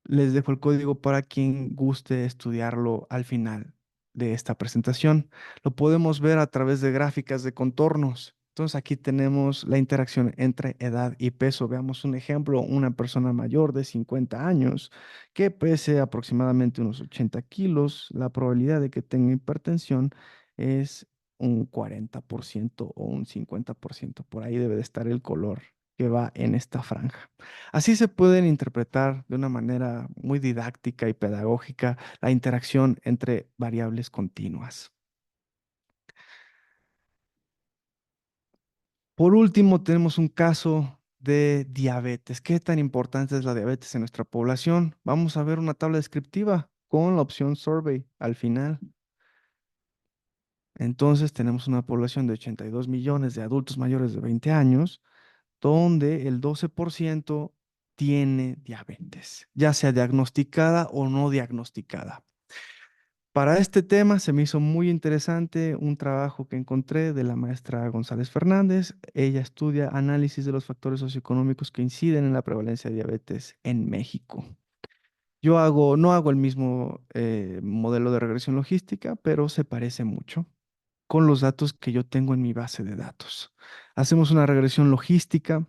Les dejo el código para quien guste estudiarlo al final de esta presentación. Lo podemos ver a través de gráficas de contornos. Entonces aquí tenemos la interacción entre edad y peso. Veamos un ejemplo, una persona mayor de 50 años que pese aproximadamente unos 80 kilos, la probabilidad de que tenga hipertensión es un 40% o un 50%. Por ahí debe de estar el color que va en esta franja. Así se pueden interpretar de una manera muy didáctica y pedagógica la interacción entre variables continuas. Por último, tenemos un caso de diabetes. ¿Qué tan importante es la diabetes en nuestra población? Vamos a ver una tabla descriptiva con la opción Survey al final. Entonces tenemos una población de 82 millones de adultos mayores de 20 años, donde el 12% tiene diabetes, ya sea diagnosticada o no diagnosticada. Para este tema se me hizo muy interesante un trabajo que encontré de la maestra González Fernández. Ella estudia análisis de los factores socioeconómicos que inciden en la prevalencia de diabetes en México. No hago el mismo modelo de regresión logística, pero se parece mucho con los datos que yo tengo en mi base de datos. Hacemos una regresión logística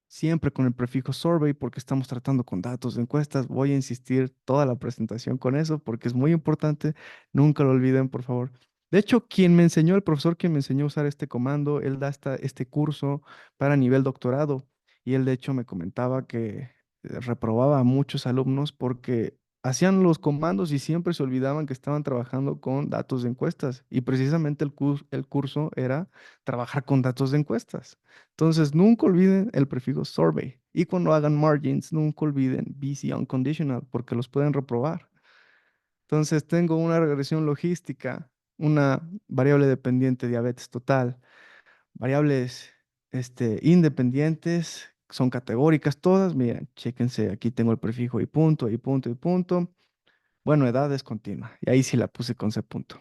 siempre con el prefijo survey porque estamos tratando con datos de encuestas. Voy a insistir toda la presentación con eso porque es muy importante. Nunca lo olviden, por favor. De hecho, el profesor quien me enseñó a usar este comando, él da este curso para nivel doctorado y él de hecho me comentaba que reprobaba a muchos alumnos porque hacían los comandos y siempre se olvidaban que estaban trabajando con datos de encuestas y precisamente el curso era trabajar con datos de encuestas. Entonces, nunca olviden el prefijo survey. Y cuando hagan margins, nunca olviden BC unconditional porque los pueden reprobar. Entonces, tengo una regresión logística, una variable dependiente diabetes total, variables independientes, son categóricas todas. Miren, chéquense, aquí tengo el prefijo y punto, y punto, y punto. Bueno, edad es continua. Y ahí sí la puse con C punto.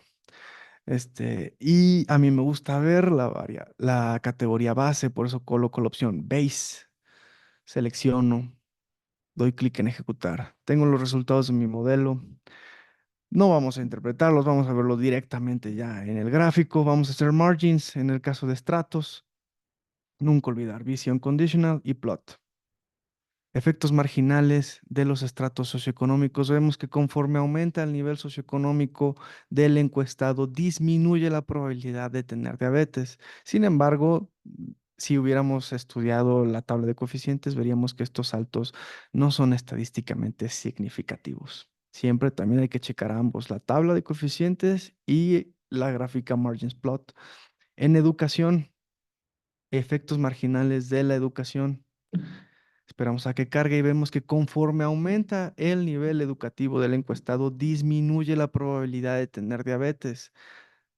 Y a mí me gusta ver la categoría base, por eso coloco la opción base. Selecciono, doy clic en ejecutar. Tengo los resultados de mi modelo. No vamos a interpretarlos, vamos a verlo directamente ya en el gráfico. Vamos a hacer margins en el caso de estratos. Nunca olvidar Vision Conditional y Plot. Efectos marginales de los estratos socioeconómicos. Vemos que conforme aumenta el nivel socioeconómico del encuestado, disminuye la probabilidad de tener diabetes. Sin embargo, si hubiéramos estudiado la tabla de coeficientes, veríamos que estos saltos no son estadísticamente significativos. Siempre también hay que checar ambos, la tabla de coeficientes y la gráfica margins plot. En educación, efectos marginales de la educación. Esperamos a que cargue y vemos que conforme aumenta el nivel educativo del encuestado, disminuye la probabilidad de tener diabetes.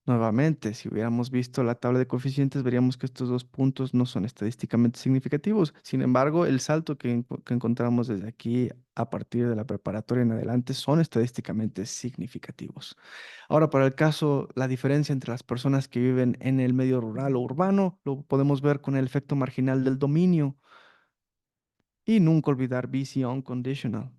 Nuevamente, si hubiéramos visto la tabla de coeficientes, veríamos que estos 2 puntos no son estadísticamente significativos. Sin embargo, el salto que encontramos desde aquí a partir de la preparatoria en adelante son estadísticamente significativos. Ahora, para el caso, la diferencia entre las personas que viven en el medio rural o urbano, lo podemos ver con el efecto marginal del dominio. Y nunca olvidar BC Unconditional.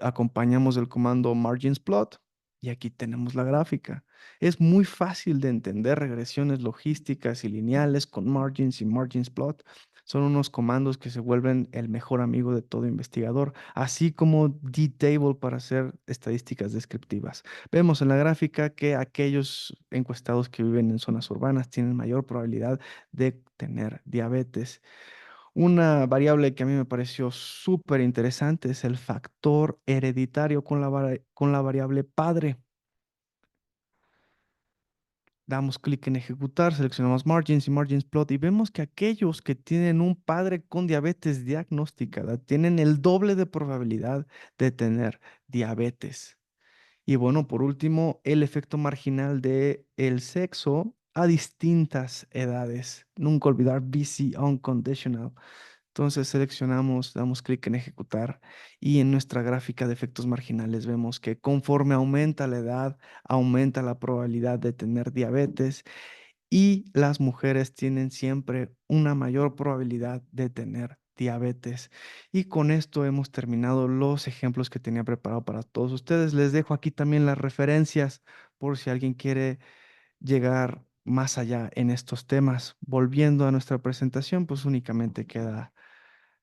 Acompañamos del comando margins plot y aquí tenemos la gráfica. Es muy fácil de entender regresiones logísticas y lineales con margins y margins plot. Son unos comandos que se vuelven el mejor amigo de todo investigador, así como dtable para hacer estadísticas descriptivas. Vemos en la gráfica que aquellos encuestados que viven en zonas urbanas tienen mayor probabilidad de tener diabetes. Una variable que a mí me pareció súper interesante es el factor hereditario con la variable padre. Damos clic en ejecutar, seleccionamos margins y margins plot y vemos que aquellos que tienen un padre con diabetes diagnosticada tienen el doble de probabilidad de tener diabetes. Y bueno, por último, el efecto marginal de el sexo a distintas edades. Nunca olvidar BC Unconditional. Entonces seleccionamos, damos clic en ejecutar y en nuestra gráfica de efectos marginales vemos que conforme aumenta la edad, aumenta la probabilidad de tener diabetes y las mujeres tienen siempre una mayor probabilidad de tener diabetes. Y con esto hemos terminado los ejemplos que tenía preparado para todos ustedes. Les dejo aquí también las referencias por si alguien quiere llegar más allá en estos temas. Volviendo a nuestra presentación, pues únicamente queda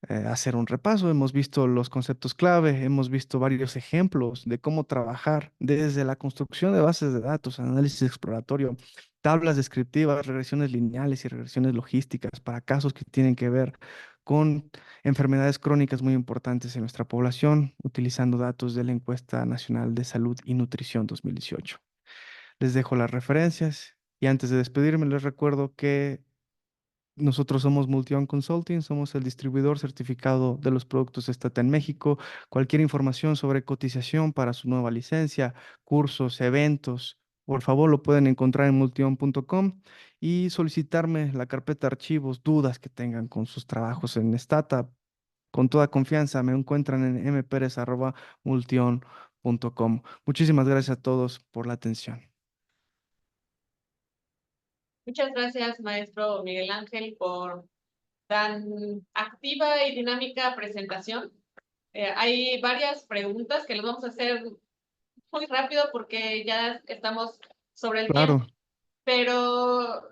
hacer un repaso. Hemos visto los conceptos clave, hemos visto varios ejemplos de cómo trabajar desde la construcción de bases de datos, análisis exploratorio, tablas descriptivas, regresiones lineales y regresiones logísticas para casos que tienen que ver con enfermedades crónicas muy importantes en nuestra población, utilizando datos de la Encuesta Nacional de Salud y Nutrición 2018. Les dejo las referencias y antes de despedirme les recuerdo que nosotros somos Multion Consulting, somos el distribuidor certificado de los productos Stata en México. Cualquier información sobre cotización para su nueva licencia, cursos, eventos, por favor lo pueden encontrar en multion.com y solicitarme la carpeta de archivos, dudas que tengan con sus trabajos en Stata. Con toda confianza me encuentran en mperez@multion.com. Muchísimas gracias a todos por la atención. Muchas gracias, maestro Miguel Ángel, por tan activa y dinámica presentación. Hay varias preguntas que les vamos a hacer muy rápido porque ya estamos sobre el tiempo, Claro. pero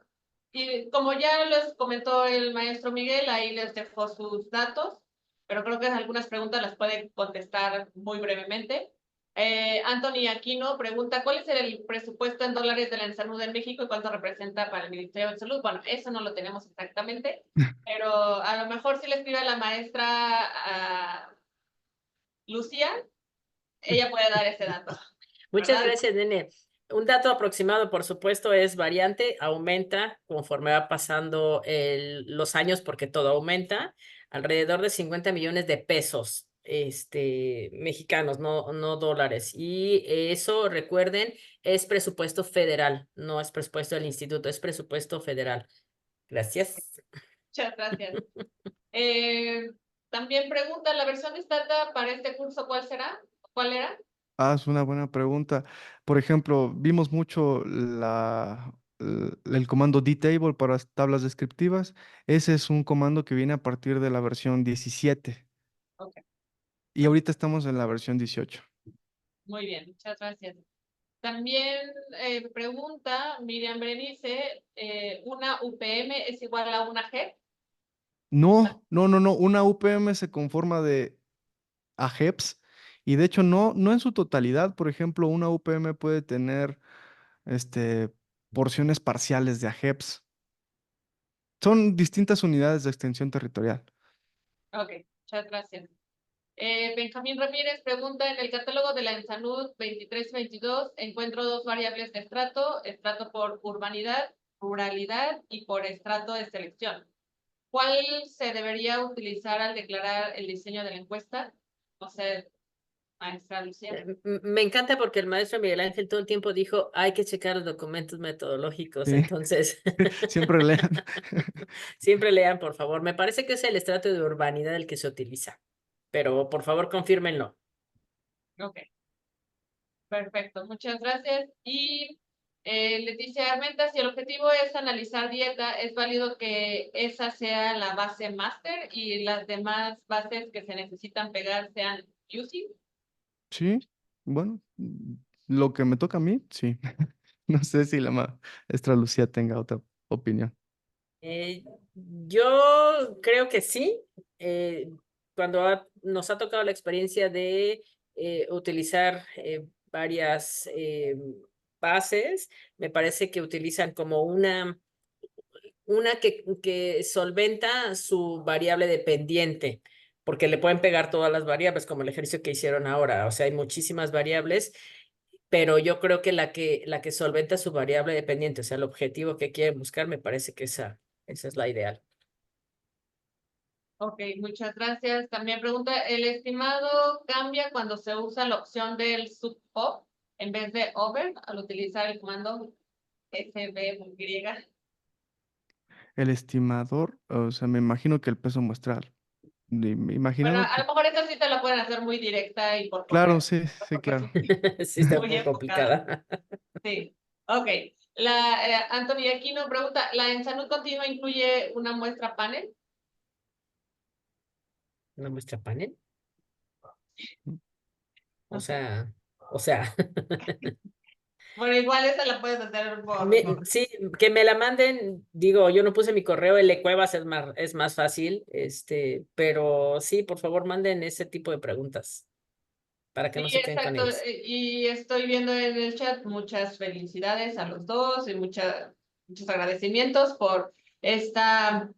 como ya les comentó el maestro Miguel, ahí les dejó sus datos, pero creo que algunas preguntas las puede contestar muy brevemente. Anthony Aquino pregunta, ¿cuál es el presupuesto en dólares de la salud en México y cuánto representa para el Ministerio de Salud? Bueno, eso no lo tenemos exactamente, pero a lo mejor si le escribe a la maestra Lucía, ella puede dar ese dato, Muchas ¿verdad? gracias, Nene. Un dato aproximado, por supuesto, es variante, aumenta conforme va pasando los años porque todo aumenta, alrededor de 50 millones de pesos mexicanos, no dólares. Y eso, recuerden, es presupuesto federal, no es presupuesto del instituto, es presupuesto federal. Gracias. Muchas gracias. También pregunta, ¿la versión de Stata para este curso cuál será? ¿Cuál era? Ah, es una buena pregunta. Por ejemplo, vimos mucho el comando dtable para las tablas descriptivas. Ese es un comando que viene a partir de la versión 17 Ok, y ahorita estamos en la versión 18. muy bien, muchas gracias. También pregunta Miriam Berenice, ¿una UPM es igual a una G? No, no, no, no. Una UPM se conforma de AGEPS y de hecho no en su totalidad. Por ejemplo, una UPM puede tener este, porciones parciales de AGEPS. Son distintas unidades de extensión territorial. Ok, muchas gracias. Benjamín Ramírez pregunta, en el catálogo de la ENSANUD 23-22 encuentro dos variables de estrato por urbanidad, ruralidad y por estrato de selección. ¿Cuál se debería utilizar al declarar el diseño de la encuesta? O sea, maestra Lucía. Me encanta porque el maestro Miguel Ángel todo el tiempo dijo, hay que checar los documentos metodológicos, Sí, entonces siempre lean. siempre lean, por favor. Me parece que es el estrato de urbanidad el que se utiliza, pero por favor confírmenlo. Ok, perfecto, muchas gracias. Y Leticia Armenta, si el objetivo es analizar dieta, ¿es válido que esa sea la base máster y las demás bases que se necesitan pegar sean UCI? Sí, bueno, lo que me toca a mí, sí. No sé si la maestra Lucía tenga otra opinión. Yo creo que sí. Cuando nos ha tocado la experiencia de utilizar varias bases, me parece que utilizan como una que solventa su variable dependiente, porque le pueden pegar todas las variables, como el ejercicio que hicieron ahora. O sea, hay muchísimas variables, pero yo creo que la que solventa su variable dependiente, o sea, el objetivo que quieren buscar, me parece que esa es la ideal. Ok, muchas gracias. También pregunta, ¿el estimado cambia cuando se usa la opción del subop en vez de over al utilizar el comando SVY? El estimador, o sea, me imagino que el peso muestral. Bueno, Imaginando a que, lo mejor esa sí te la pueden hacer muy directa y por claro, correo, sí, sí, porque es claro. Sí, está un muy poco enfocada. complicada. Sí, ok. Anthony Aquino pregunta, ¿la en salud continua incluye una muestra panel? ¿Una muestra panel? O No sé. sea, o sea, Bueno, igual esa la puedes hacer por... sí, que me la manden, digo, yo no puse mi correo, el Cuevas es más fácil, pero sí, por favor, manden ese tipo de preguntas para que Sí, no se queden con exacto. ellas. Y estoy viendo en el chat muchas felicidades a los dos y muchos agradecimientos por esta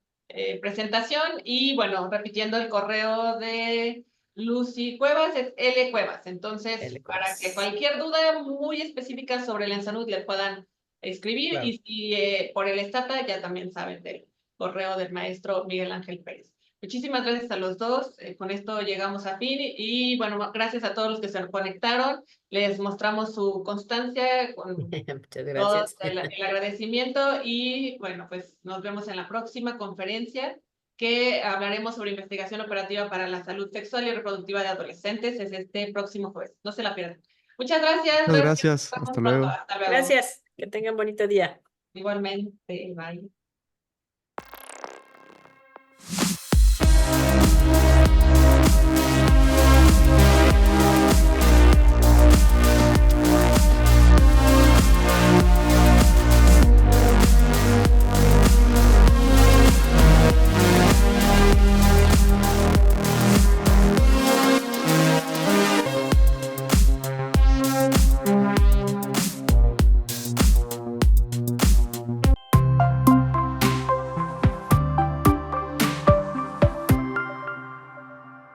presentación. Y bueno, repitiendo el correo de Lucy Cuevas, es L Cuevas. Entonces, El para que Cuevas. cualquier duda muy específica sobre la salud le puedan escribir. Claro. Y si por el Estata ya también saben del correo del maestro Miguel Ángel Pérez. Muchísimas gracias a los dos. Con esto llegamos a fin y bueno, gracias a todos los que se conectaron. Les mostramos su constancia con Muchas todo gracias. el agradecimiento y bueno, pues nos vemos en la próxima conferencia que hablaremos sobre investigación operativa para la salud sexual y reproductiva de adolescentes. Es este próximo jueves. No se la pierdan. Muchas gracias. Muchas Nos gracias. vemos Hasta pronto. luego. Hasta luego. Gracias, que tengan bonito día. Igualmente. Bye.